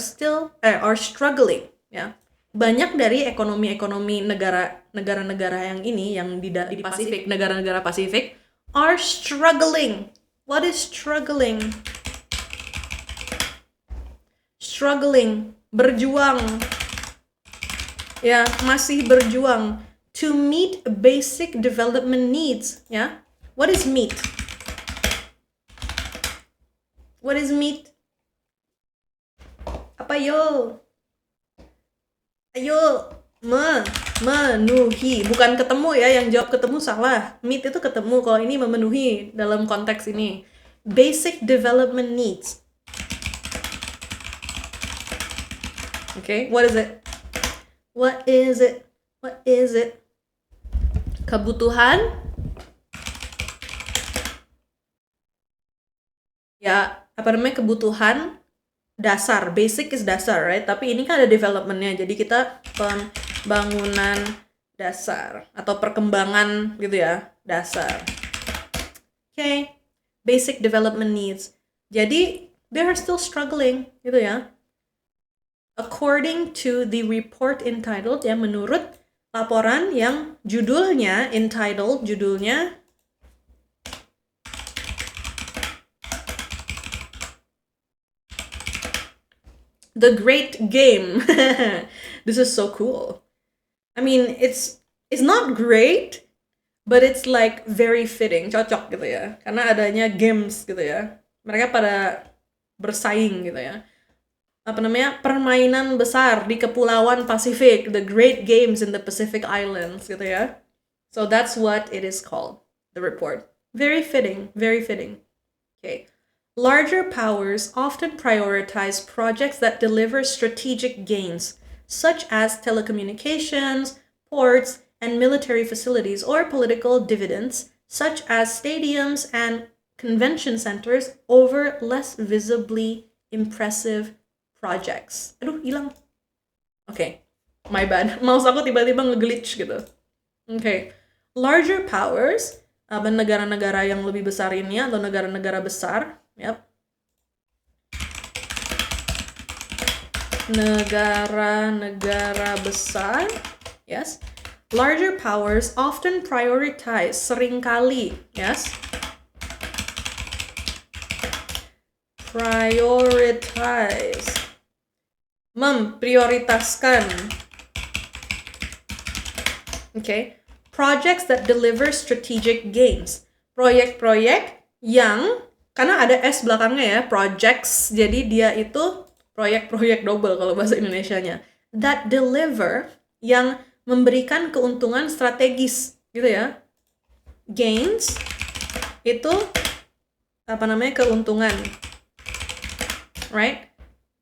struggling, ya. Banyak dari ekonomi negara-negara yang ini, yang di Pasifik, negara-negara Pasifik, are struggling. What is struggling? Struggling, berjuang. Ya, masih berjuang. To meet basic development needs, ya. What is meet? What is meet? Apa yo? Ayo, memenuhi. Bukan ketemu ya, yang jawab ketemu salah. Meet itu ketemu, kalau ini memenuhi dalam konteks ini. Basic development needs. Okay, what is it? What is it? What is it? Kebutuhan, ya, apa namanya, kebutuhan dasar. Basic is dasar, right? Tapi ini kan ada developmentnya, jadi kita pembangunan dasar atau perkembangan gitu ya, dasar. Okay, basic development needs. Jadi they are still struggling, gitu ya. According to the report entitled, ya, menurut laporan yang judulnya The Great Game. This is so cool. I mean, it's not great, but it's like very fitting, cocok gitu ya. Karena adanya games gitu ya. Mereka pada bersaing gitu ya. Apa namanya? Permainan besar di Kepulauan Pasifik, the Great Games in the Pacific Islands gitu ya. So that's what it is called, the report. Very fitting, very fitting. Okay. Larger powers often prioritize projects that deliver strategic gains, such as telecommunications, ports, and military facilities, or political dividends, such as stadiums and convention centers, over less visibly impressive projects. Aduh, hilang. Okay, my bad. Mouse aku tiba-tiba nge-glitch gitu. Okay. Larger powers, negara-negara yang lebih besar ini atau negara-negara besar, yep. Negara-negara besar, yes. Larger powers often prioritize, seringkali, yes. Prioritize, memprioritaskan, okay, projects that deliver strategic gains. Proyek-proyek yang, karena ada S belakangnya ya, projects, jadi dia itu proyek-proyek double kalau bahasa Indonesianya. That deliver, yang memberikan keuntungan strategis, gitu ya. Gains, itu, apa namanya, keuntungan. Right?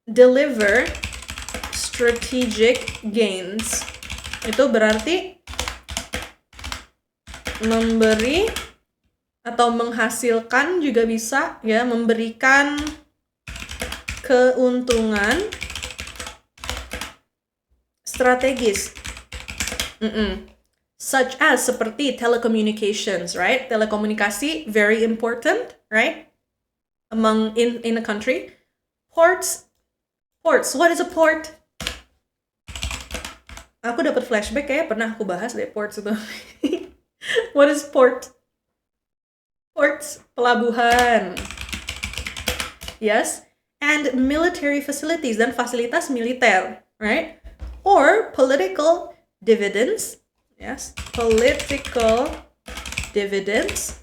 Deliver strategic gains. Itu berarti memberi atau menghasilkan juga bisa ya, memberikan keuntungan strategis. Such as, seperti telecommunications, right? Telekomunikasi very important, right? Among in a country. Ports. What is a port? Aku dapat flashback kayak pernah aku bahas deh ports itu. What is port? Ports, pelabuhan. Yes, and military facilities, dan fasilitas militer, right? Or political dividends. Yes, political dividends.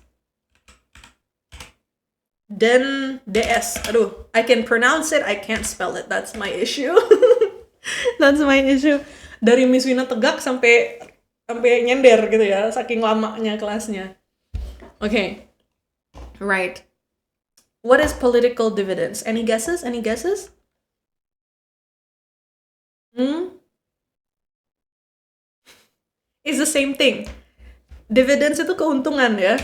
Then DS. Aduh, I can pronounce it, I can't spell it. That's my issue. That's my issue. Dari Miss Wina tegak sampai nyender gitu ya, saking lamanya kelasnya. Okay. Right. What is political dividends? Any guesses? Any guesses? It's the same thing. Dividends itu keuntungan ya.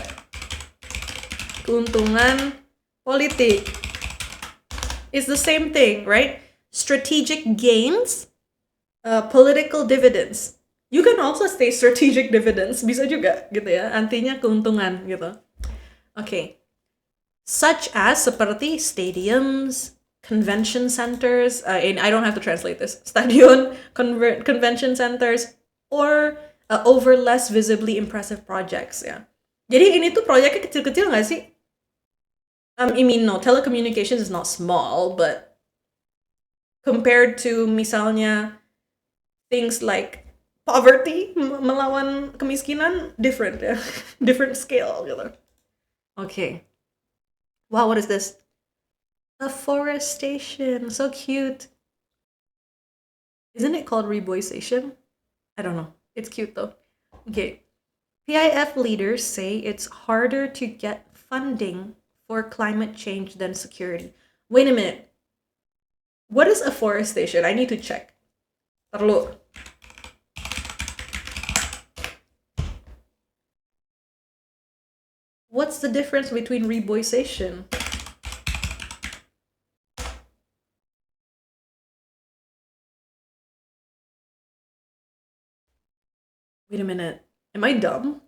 Keuntungan politik. It's the same thing, right? Strategic gains, political dividends. You can also say strategic dividends, bisa juga gitu ya, artinya keuntungan gitu. Okay. Such as, seperti stadiums, convention centers, and I don't have to translate this, stadion, convention centers, or over less visibly impressive projects, ya. Jadi ini tuh proyeknya kecil-kecil nggak sih? I mean, no, telecommunications is not small, but compared to misalnya things like poverty, melawan kemiskinan, different ya. Different scale gitu. Okay. Wow, what is this? Afforestation. So cute. Isn't it called reboisation? I don't know. It's cute though. Okay. PIF leaders say it's harder to get funding for climate change than security. Wait a minute. What is afforestation? I need to check. Perlu. What's the difference between reboisation? Wait a minute. Am I dumb?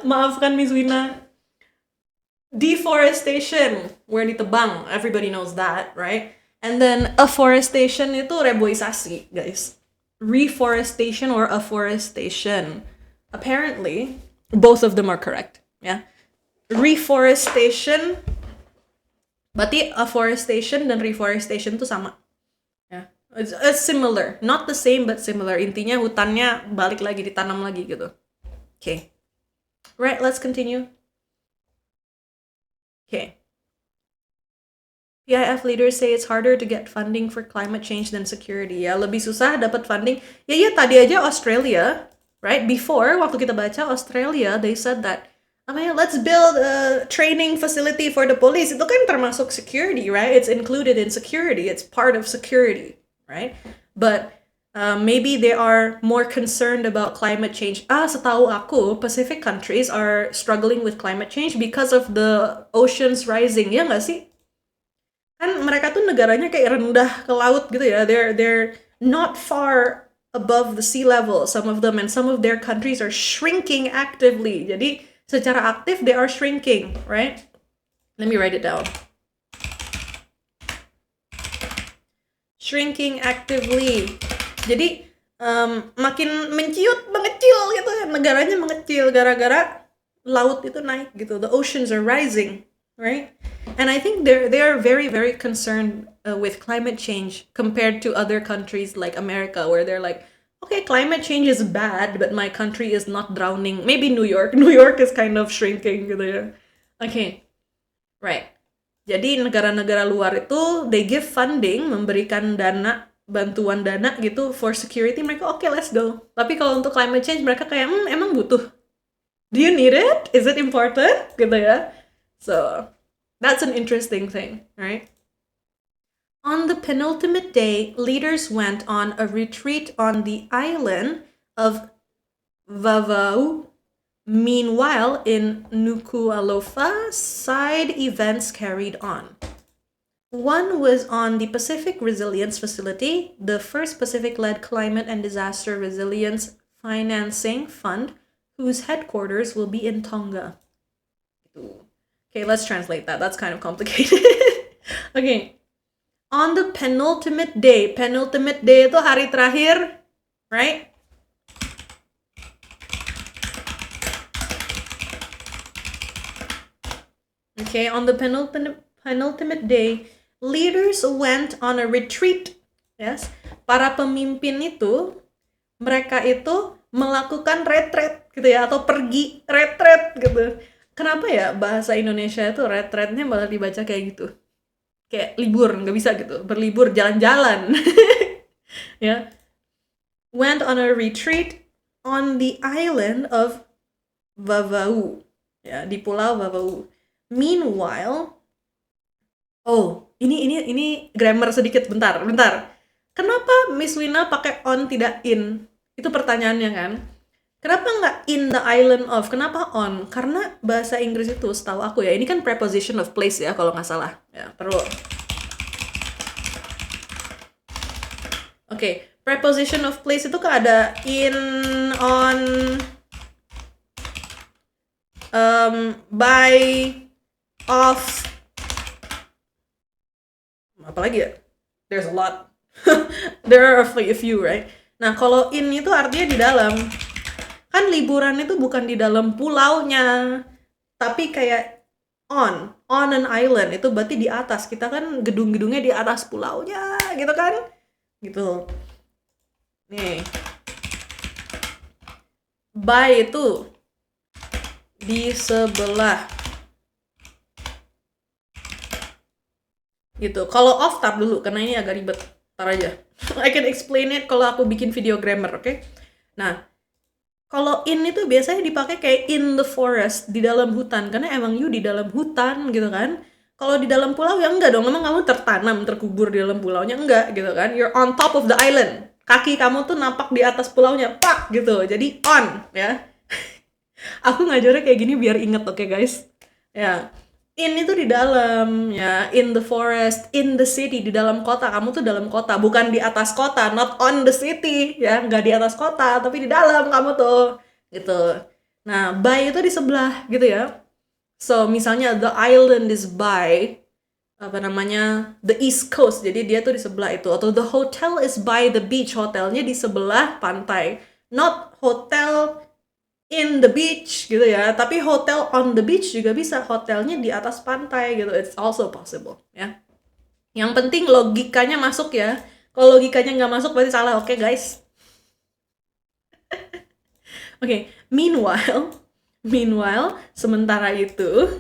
Maafkan Miss Wina. Deforestation, where ditebang, everybody knows that, right? And then afforestation itu reboisasi, guys. Reforestation or afforestation. Apparently, both of them are correct, ya. Reforestation, berarti afforestation dan reforestation itu sama. Ya. It's similar, not the same but similar. Intinya hutannya balik lagi, ditanam lagi gitu. Okay. Right, let's continue. Okay. PIF leaders say it's harder to get funding for climate change than security. Ya, lebih susah dapat funding. Ya, tadi aja Australia, right? Before, waktu kita baca Australia, they said that, let's build a training facility for the police. Itu kan termasuk security, right? It's included in security. It's part of security, right? But maybe they are more concerned about climate change. Setahu aku, Pacific countries are struggling with climate change because of the oceans rising. Ya nggak sih? Kan mereka tuh negaranya kayak rendah ke laut gitu ya. They're not far above the sea level, some of them, and some of their countries are shrinking actively. Jadi secara aktif they are shrinking, right? Let me write it down. Shrinking actively. Jadi makin menciut, mengecil gitu ya. Negaranya mengecil gara-gara laut itu naik gitu. The oceans are rising, right? And I think they are very, very concerned with climate change compared to other countries like America, where they're like, okay, climate change is bad, but my country is not drowning. Maybe New York. New York is kind of shrinking gitu ya. Okay, right. Jadi negara-negara luar itu they give funding, memberikan dana, bantuan dana gitu for security. Mereka okay, let's go. Tapi kalau untuk climate change mereka kayak emang butuh. Do you need it? Is it important? Gitu ya. So that's an interesting thing, right? On the penultimate day, leaders went on a retreat on the island of Vava'u. Meanwhile, in Nuku'alofa, side events carried on. One was on the Pacific Resilience Facility, the first Pacific-led climate and disaster resilience financing fund, whose headquarters will be in Tonga. Okay, let's translate that. That's kind of complicated. Okay. On the penultimate day itu hari terakhir, right? Okay, on the penultimate day, leaders went on a retreat. Yes, para pemimpin itu, mereka itu melakukan retreat gitu ya, atau pergi retreat gitu. Kenapa ya bahasa Indonesia itu retreatnya malah dibaca kayak gitu? Kayak libur, nggak bisa gitu. Berlibur, jalan-jalan. Ya. Went on a retreat on the island of Vava'u. Ya, di pulau Vava'u. Meanwhile, ini grammar sedikit, bentar. Kenapa Miss Wina pakai on tidak in? Itu pertanyaannya kan. Kenapa nggak in the island of? Kenapa on? Karena bahasa Inggris itu setahu aku ya, ini kan preposition of place ya kalau nggak salah. Ya, perlu. Oke, preposition of place itu kan ada in, on, by, off, apalagi ya? There's a lot. There are a few, right? Nah, kalau in itu artinya di dalam. Kan liburan itu bukan di dalam pulaunya, tapi kayak on an island. Itu berarti di atas. Kita kan gedung-gedungnya di atas pulaunya, gitu kan? Gitu. Nih. By itu di sebelah. Gitu. Kalau off, tar dulu karena ini agak ribet. Tar aja. I can explain it kalau aku bikin video grammar, oke? Okay? Nah, kalau in itu biasanya dipakai kayak in the forest, di dalam hutan, karena emang you di dalam hutan gitu kan. Kalau di dalam pulau ya enggak dong, emang kamu tertanam, terkubur di dalam pulaunya, enggak gitu kan. You're on top of the island. Kaki kamu tuh nampak di atas pulaunya, pak gitu. Jadi on ya. Aku ngajarnya kayak gini biar inget, oke, guys. Ya. In itu di dalam, ya, in the forest, in the city, di dalam kota. Kamu tuh dalam kota, bukan di atas kota, not on the city, ya, nggak di atas kota, tapi di dalam kamu tuh, gitu. Nah, by itu di sebelah gitu ya. So, misalnya the island is by the East Coast. Jadi dia tuh di sebelah itu. Atau the hotel is by the beach. Hotelnya di sebelah pantai. Not hotel in the beach gitu ya. Tapi hotel on the beach juga bisa. Hotelnya di atas pantai gitu. It's also possible ya. Yang penting logikanya masuk ya. Kalau logikanya nggak masuk berarti salah. Oke, guys. Oke, meanwhile, sementara itu,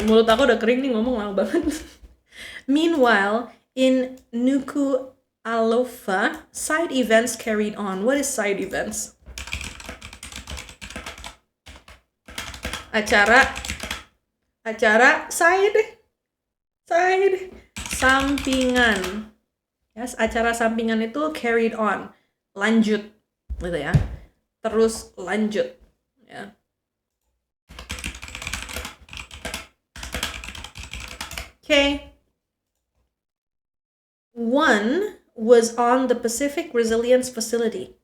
mulut aku udah kering nih ngomong lama banget. Meanwhile, in Nuku'alofa, side events carried on. What is side events? Acara sampingan. Yes, acara sampingan itu carried on, lanjut, gitu ya. Terus lanjut, ya. Okay. One was on the Pacific Resilience Facility,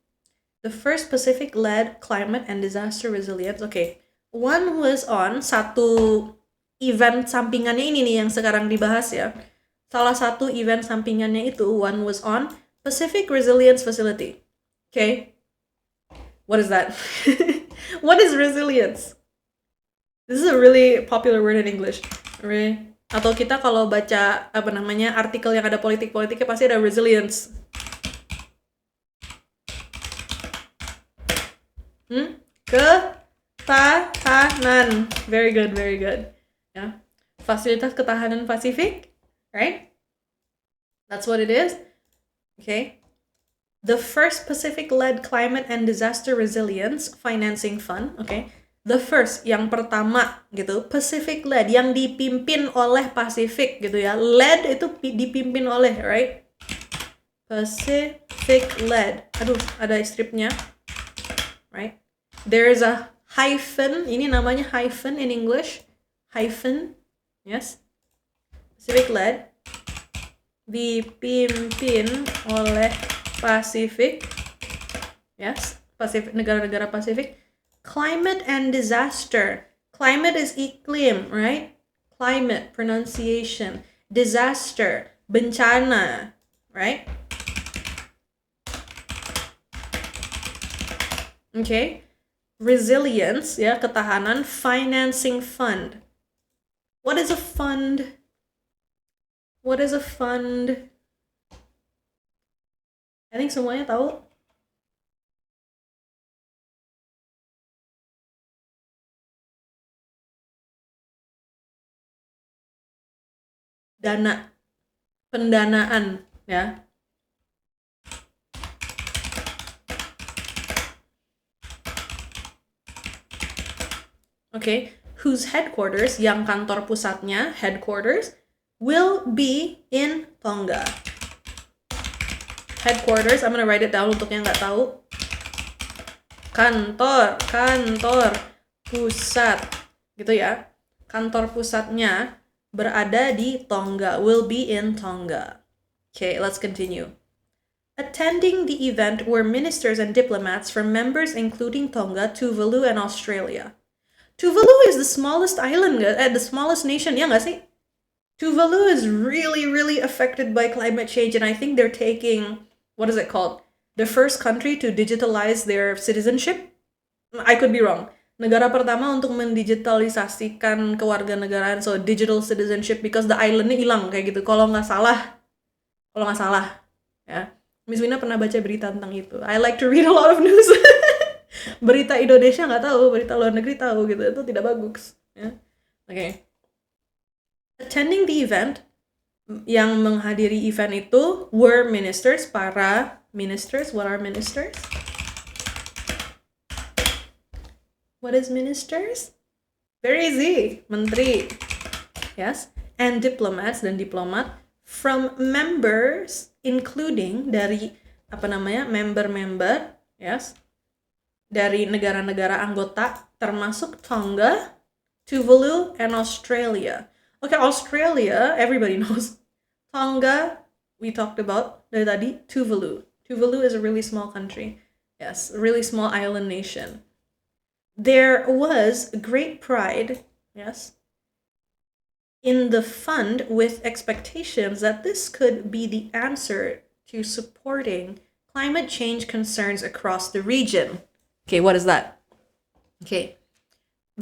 the first Pacific-led climate and disaster resilience. Okay. One was on, satu event sampingannya ini nih yang sekarang dibahas ya. Salah satu event sampingannya itu, one was on Pacific Resilience Facility. Okay. What is that? What is resilience? This is a really popular word in English. Right? Atau kita kalau baca artikel yang ada politik-politiknya pasti ada resilience. Ketahanan. Very good, very good. Ya. Fasilitas ketahanan Pasifik, right? That's what it is. Okay. The first Pacific-led climate and disaster resilience financing fund, okay? The first, yang pertama gitu, Pacific-led, yang dipimpin oleh Pasifik gitu ya. Led itu dipimpin oleh, right? Pacific-led. Aduh, ada stripnya. Right? There's a hyphen, ini namanya hyphen in English. Hyphen, yes. Pacific-led, dipimpin oleh Pasifik, yes, Pasifik, negara-negara Pasifik. Climate and disaster. Climate is iklim, right? Climate, pronunciation. Disaster, bencana, right? Okay. Resilience, ya, ketahanan. Financing fund. What is a fund? What is a fund? I think semuanya tahu. Dana, pendanaan, ya. Okay, whose headquarters, yang kantor pusatnya, headquarters, will be in Tonga. Headquarters, I'm gonna write it down untuk yang nggak tahu. Kantor pusat, gitu ya. Kantor pusatnya berada di Tonga, will be in Tonga. Okay, let's continue. Attending the event were ministers and diplomats from members including Tonga, Tuvalu, and Australia. Tuvalu is the smallest island, the smallest nation, ya nggak sih? Tuvalu is really, really affected by climate change, and I think they're taking, what is it called? The first country to digitalize their citizenship? I could be wrong. Negara pertama untuk mendigitalisasikan kewarganegaraan, so digital citizenship, because the islandnya hilang kayak gitu. Kalau nggak salah, ya. Miss Wina pernah baca berita tentang itu. I like to read a lot of news. Berita Indonesia nggak tahu, berita luar negeri tahu gitu. Itu tidak bagus. Ya. Okay. Attending the event, yang menghadiri event itu were ministers, para ministers. What are ministers? What is ministers? Very easy. Menteri. Yes. And diplomats, dan diplomat. From members, including dari, member-member. Yes. Dari negara-negara anggota, termasuk Tonga, Tuvalu, and Australia. Okay, Australia, everybody knows. Tonga, we talked about dari tadi. Tuvalu Tuvalu is a really small country. Yes, a really small island nation. There was great pride, yes, in the fund with expectations that this could be the answer to supporting climate change concerns across the region. Okay, what is that? Okay,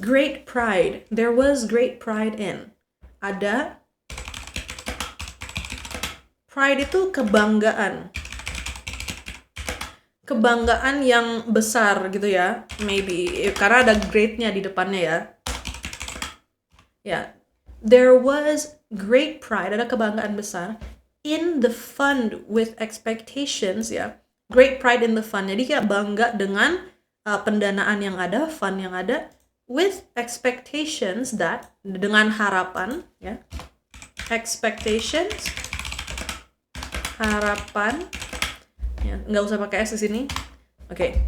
great pride. There was great pride in. Ada. Pride itu kebanggaan. Kebanggaan yang besar gitu ya. Maybe. Karena ada great-nya di depannya ya. Ya. There was great pride. Ada kebanggaan besar. In the fund with expectations ya. Great pride in the fund. Jadi kayak bangga dengan pendanaan yang ada, fund yang ada. With expectations that. Dengan harapan ya. Expectations. Harapan ya, nggak usah pakai S di sini. Okay.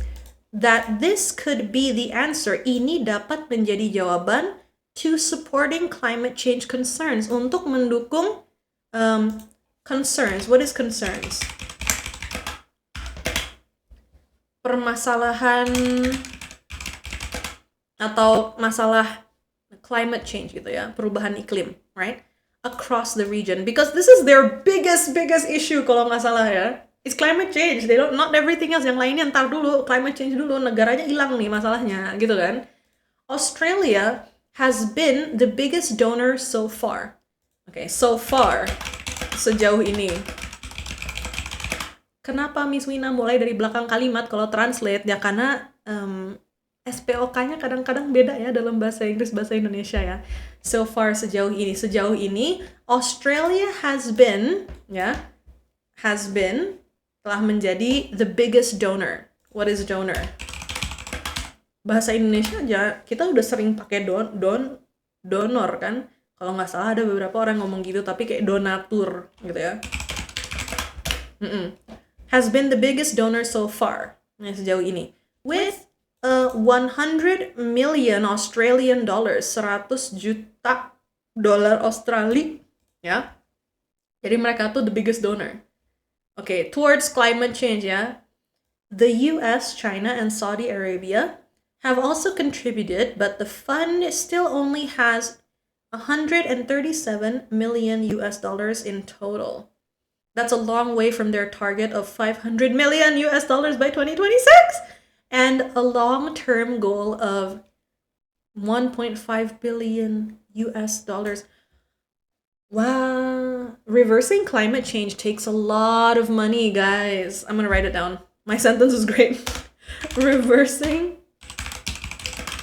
That this could be the answer. Ini dapat menjadi jawaban to supporting climate change concerns. Untuk mendukung concerns. What is concerns? Permasalahan atau masalah climate change gitu ya. Perubahan iklim, right? Across the region, because this is their biggest issue kalau nggak salah ya. It's climate change. They don't, not everything else. Yang lainnya ntar dulu, climate change dulu, negaranya hilang nih masalahnya, gitu kan. Australia has been the biggest donor so far. Okay, so far, sejauh ini. Kenapa Miss Wina mulai dari belakang kalimat kalau translate? Ya karena SPOK-nya kadang-kadang beda ya dalam bahasa Inggris, bahasa Indonesia ya. So far, sejauh ini, Australia has been, telah menjadi the biggest donor. What is donor? Bahasa Indonesia aja, kita udah sering pakai donor kan. Kalau nggak salah ada beberapa orang ngomong gitu, tapi kayak donatur gitu ya. Has been the biggest donor so far. Nah, sejauh ini. With 100 million Australian dollars, 100 juta dolar Australia, ya. Jadi mereka tuh the biggest donor. Okay, towards climate change, ya. The US, China, and Saudi Arabia have also contributed, but the fund still only has 137 million US dollars in total. That's a long way from their target of 500 million US dollars by 2026. And a long-term goal of 1.5 billion US dollars. Wow. Reversing climate change takes a lot of money, guys. I'm gonna write it down. My sentence is great. Reversing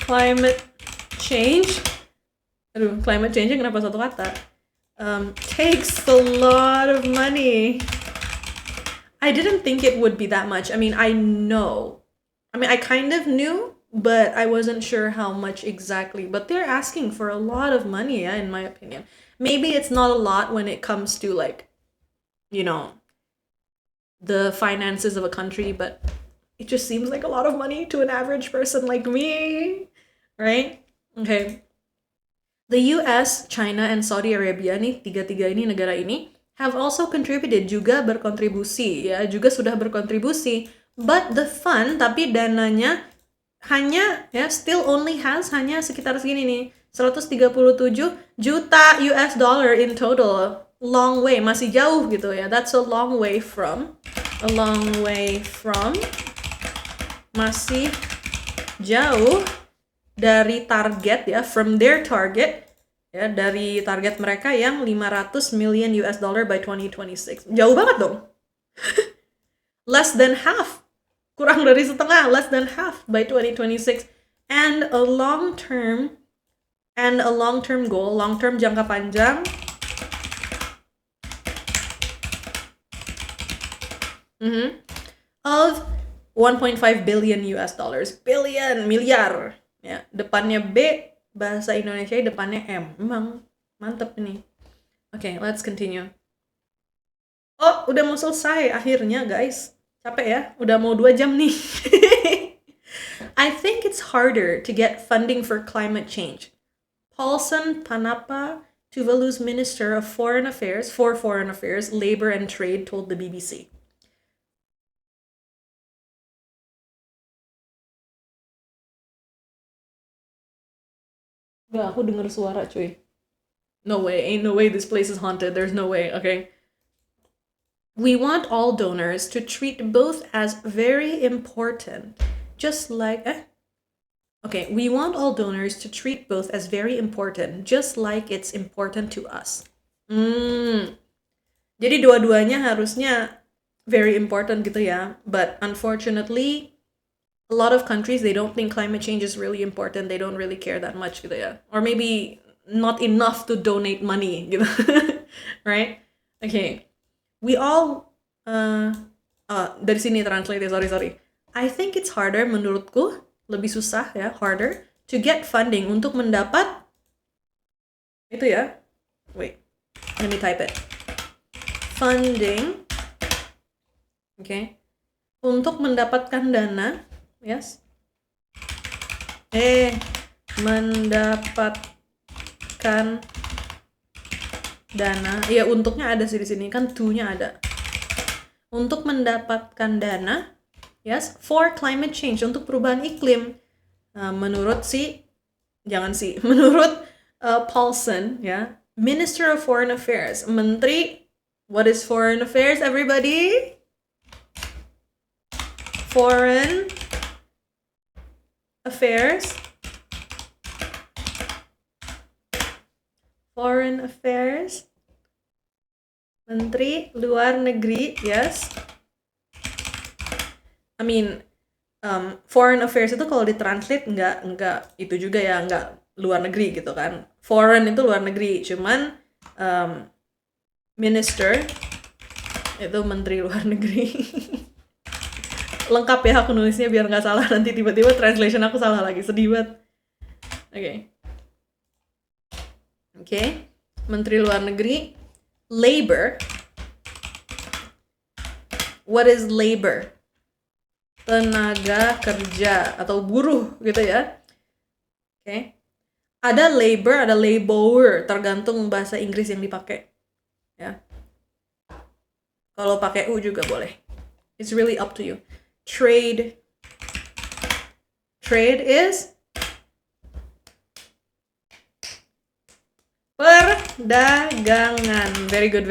climate change. Aduh, climate change kenapa satu kata? Takes a lot of money. I didn't think it would be that much. I mean, I kind of knew, but I wasn't sure how much exactly. But they're asking for a lot of money, yeah, in my opinion. Maybe it's not a lot when it comes to, like, you know, the finances of a country, but it just seems like a lot of money to an average person like me, right? Okay. The US, China, and Saudi Arabia nih, tiga-tiga ini negara ini have also contributed, juga berkontribusi, ya, juga sudah berkontribusi. But the fund, tapi dananya hanya, ya, still only has, hanya sekitar segini nih, 137 juta US dollar in total. Long way, masih jauh gitu ya. That's a long way from, masih jauh dari target ya, from their target, ya, dari target mereka yang 500 million US dollar by 2026. Jauh banget dong. Less than half. Kurang dari setengah, less than half by 2026. And a long-term goal, long-term jangka panjang, of 1.5 billion US dollars. Billion, miliar. Ya, depannya B, bahasa Indonesia depannya M. Emang mantep ini. Okay, let's continue. Oh, udah mau selesai akhirnya, guys. Capek ya, udah mau 2 jam nih. I think it's harder to get funding for climate change. Paulson Panapa, Tuvalu's Minister for Foreign Affairs, Labor and Trade, told the BBC. Nggak, aku denger suara cuy. No way, ain't no way this place is haunted. There's no way, okay? We want all donors to treat both as very important, just like Okay, we want all donors to treat both as very important, just like it's important to us. Jadi dua-duanya harusnya very important gitu ya. But unfortunately, a lot of countries, they don't think climate change is really important. They don't really care that much gitu ya. Or maybe not enough to donate money gitu. Right? Okay. We all dari sini translate, sorry. I think it's harder, menurutku lebih susah ya, harder to get funding untuk mendapat itu ya. Wait, let me type it. Funding, okay, untuk mendapatkan dana, yes. Mendapatkan dana, ya untuknya ada sih di sini kan, to-nya ada. Untuk mendapatkan dana, yes, for climate change, untuk perubahan iklim. Menurut Paulson, ya, Minister of Foreign Affairs, Menteri. What is foreign affairs, everybody? Foreign affairs. Foreign affairs. Menteri luar negeri, yes. I mean, foreign affairs itu kalau ditranslate nggak itu juga ya, nggak luar negeri gitu kan. Foreign itu luar negeri, cuman minister itu menteri luar negeri. Lengkap ya aku nulisnya biar nggak salah, nanti tiba-tiba translation aku salah lagi, sedih banget. Oke. Menteri luar negeri. Labor. What is labor? Tenaga kerja atau buruh gitu ya. Oke. Ada labor, ada laborer, tergantung bahasa Inggris yang dipakai. Ya. Kalau pakai U juga boleh. It's really up to you. Trade. Trade is perdagangan. Very good.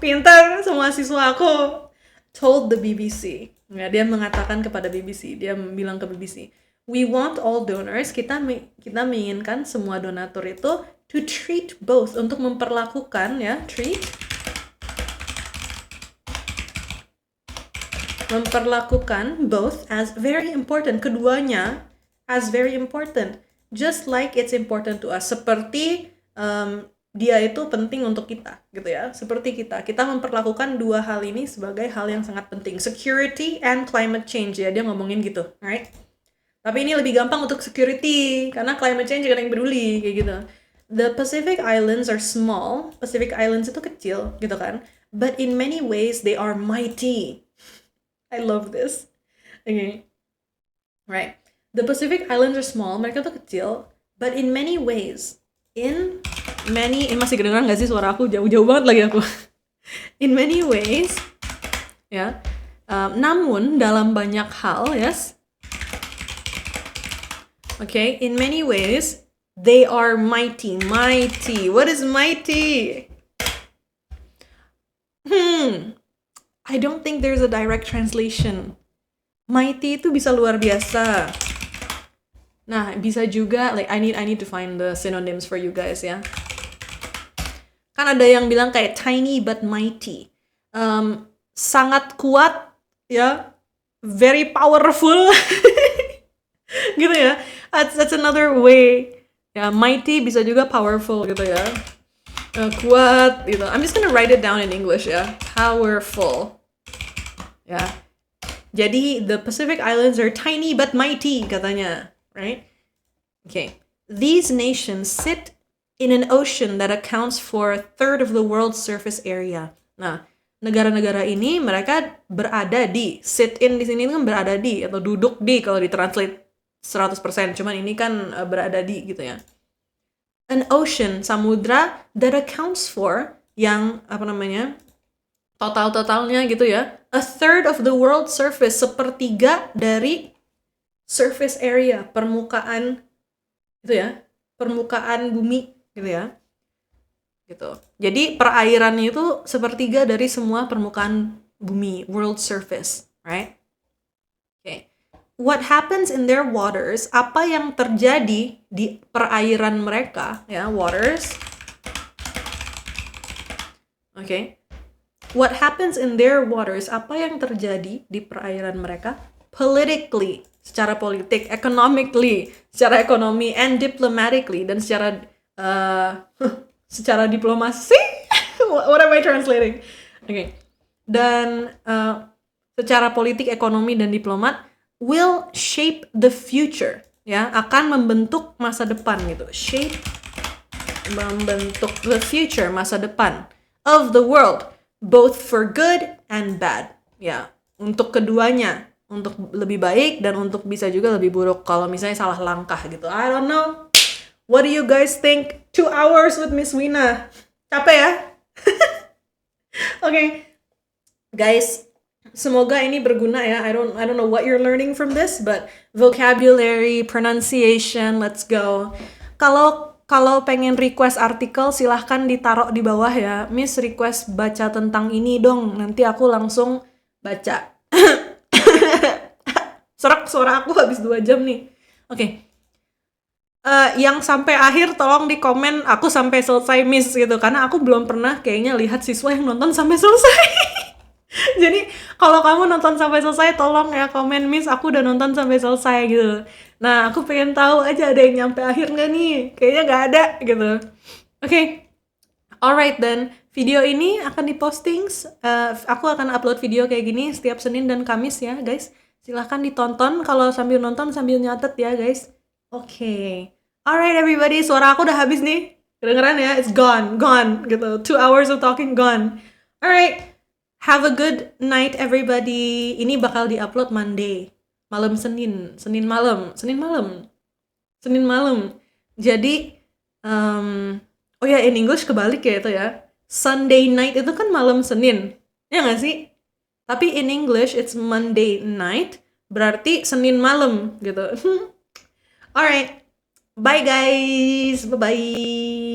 Pintar semua siswa aku. Told the BBC. Ya, dia mengatakan kepada BBC. Dia bilang ke BBC. We want all donors. Kita menginginkan semua donatur itu to treat both, untuk memperlakukan ya, memperlakukan both as very important, keduanya as very important, just like it's important to us, seperti dia itu penting untuk kita gitu ya, seperti kita memperlakukan dua hal ini sebagai hal yang sangat penting, security and climate change ya, dia ngomongin gitu, right? Tapi ini lebih gampang untuk security karena climate change gak ada yang peduli kayak gitu. The Pacific Islands are small. Pacific Islands itu kecil gitu kan. But in many ways they are mighty. I love this. Okay. Right. The Pacific Islands are small. Mereka tuh kecil. But in many ways. Masih kedengeran gak sih suara aku? Jauh-jauh banget lagi aku. In many ways. Ya. Namun dalam banyak hal, yes. Okay. In many ways. They are mighty. Mighty. What is mighty? I don't think there's a direct translation. Mighty itu bisa luar biasa. Nah, bisa juga like I need to find the synonyms for you guys ya. Kan ada yang bilang kayak tiny but mighty. Sangat kuat ya. Very powerful. Gitu ya. That's another way. Ya, mighty bisa juga powerful gitu ya. Kuat gitu. I'm just gonna write it down in English ya. Powerful. Ya. Jadi the Pacific Islands are tiny but mighty katanya, right? Okay. These nations sit in an ocean that accounts for a third of the world's surface area. Nah, negara-negara ini mereka berada di, sit in di sini kan berada di atau duduk di kalau ditranslate 100%, cuman ini kan berada di gitu ya. An ocean, samudra, that accounts for, yang totalnya gitu ya, a third of the world's surface, sepertiga dari surface area, permukaan gitu ya, permukaan bumi gitu ya, gitu. Jadi perairan itu sepertiga dari semua permukaan bumi, world surface, right? Okay. What happens in their waters? Apa yang terjadi di perairan mereka? Ya, waters. Okay. What happens in their waters? Apa yang terjadi di perairan mereka? Politically, secara politik, economically, secara ekonomi, and diplomatically, dan secara secara diplomasi. What am I translating? Okay. Dan secara politik, ekonomi, dan diplomat will shape the future, ya, akan membentuk masa depan gitu. Shape, membentuk the future, masa depan of the world, both for good and bad, ya, untuk keduanya, untuk lebih baik dan untuk bisa juga lebih buruk kalau misalnya salah langkah gitu. I don't know. What do you guys think? 2 hours with Miss Wina. Capek ya? Okay, guys, semoga ini berguna ya. I don't know what you're learning from this, but vocabulary, pronunciation, let's go. Kalau pengen request artikel silahkan ditaruh di bawah ya. Miss request baca tentang ini dong. Nanti aku langsung baca. Serak suara aku habis 2 jam nih. Oke. Yang sampai akhir tolong di komen aku sampai selesai Miss gitu, karena aku belum pernah kayaknya lihat siswa yang nonton sampai selesai. Jadi kalau kamu nonton sampai selesai tolong ya komen Miss aku udah nonton sampai selesai gitu. Nah aku pengen tahu aja ada yang nyampe akhir nggak nih? Kayaknya nggak ada gitu. Oke. Alright then, video ini akan diposting. Aku akan upload video kayak gini setiap Senin dan Kamis ya guys. Silahkan ditonton, kalau sambil nonton sambil nyatet ya guys. Oke. Alright everybody, suara aku udah habis nih. Kedengeran ya? It's gone gitu. 2 hours of talking gone. Alright. Have a good night everybody. Ini bakal diupload Monday. Malam Senin malam. Jadi, oh ya, in English kebalik ya itu ya. Sunday night itu kan malam Senin. Ya nggak sih? Tapi in English it's Monday night. Berarti Senin malam gitu. Alright. Bye guys. Bye-bye.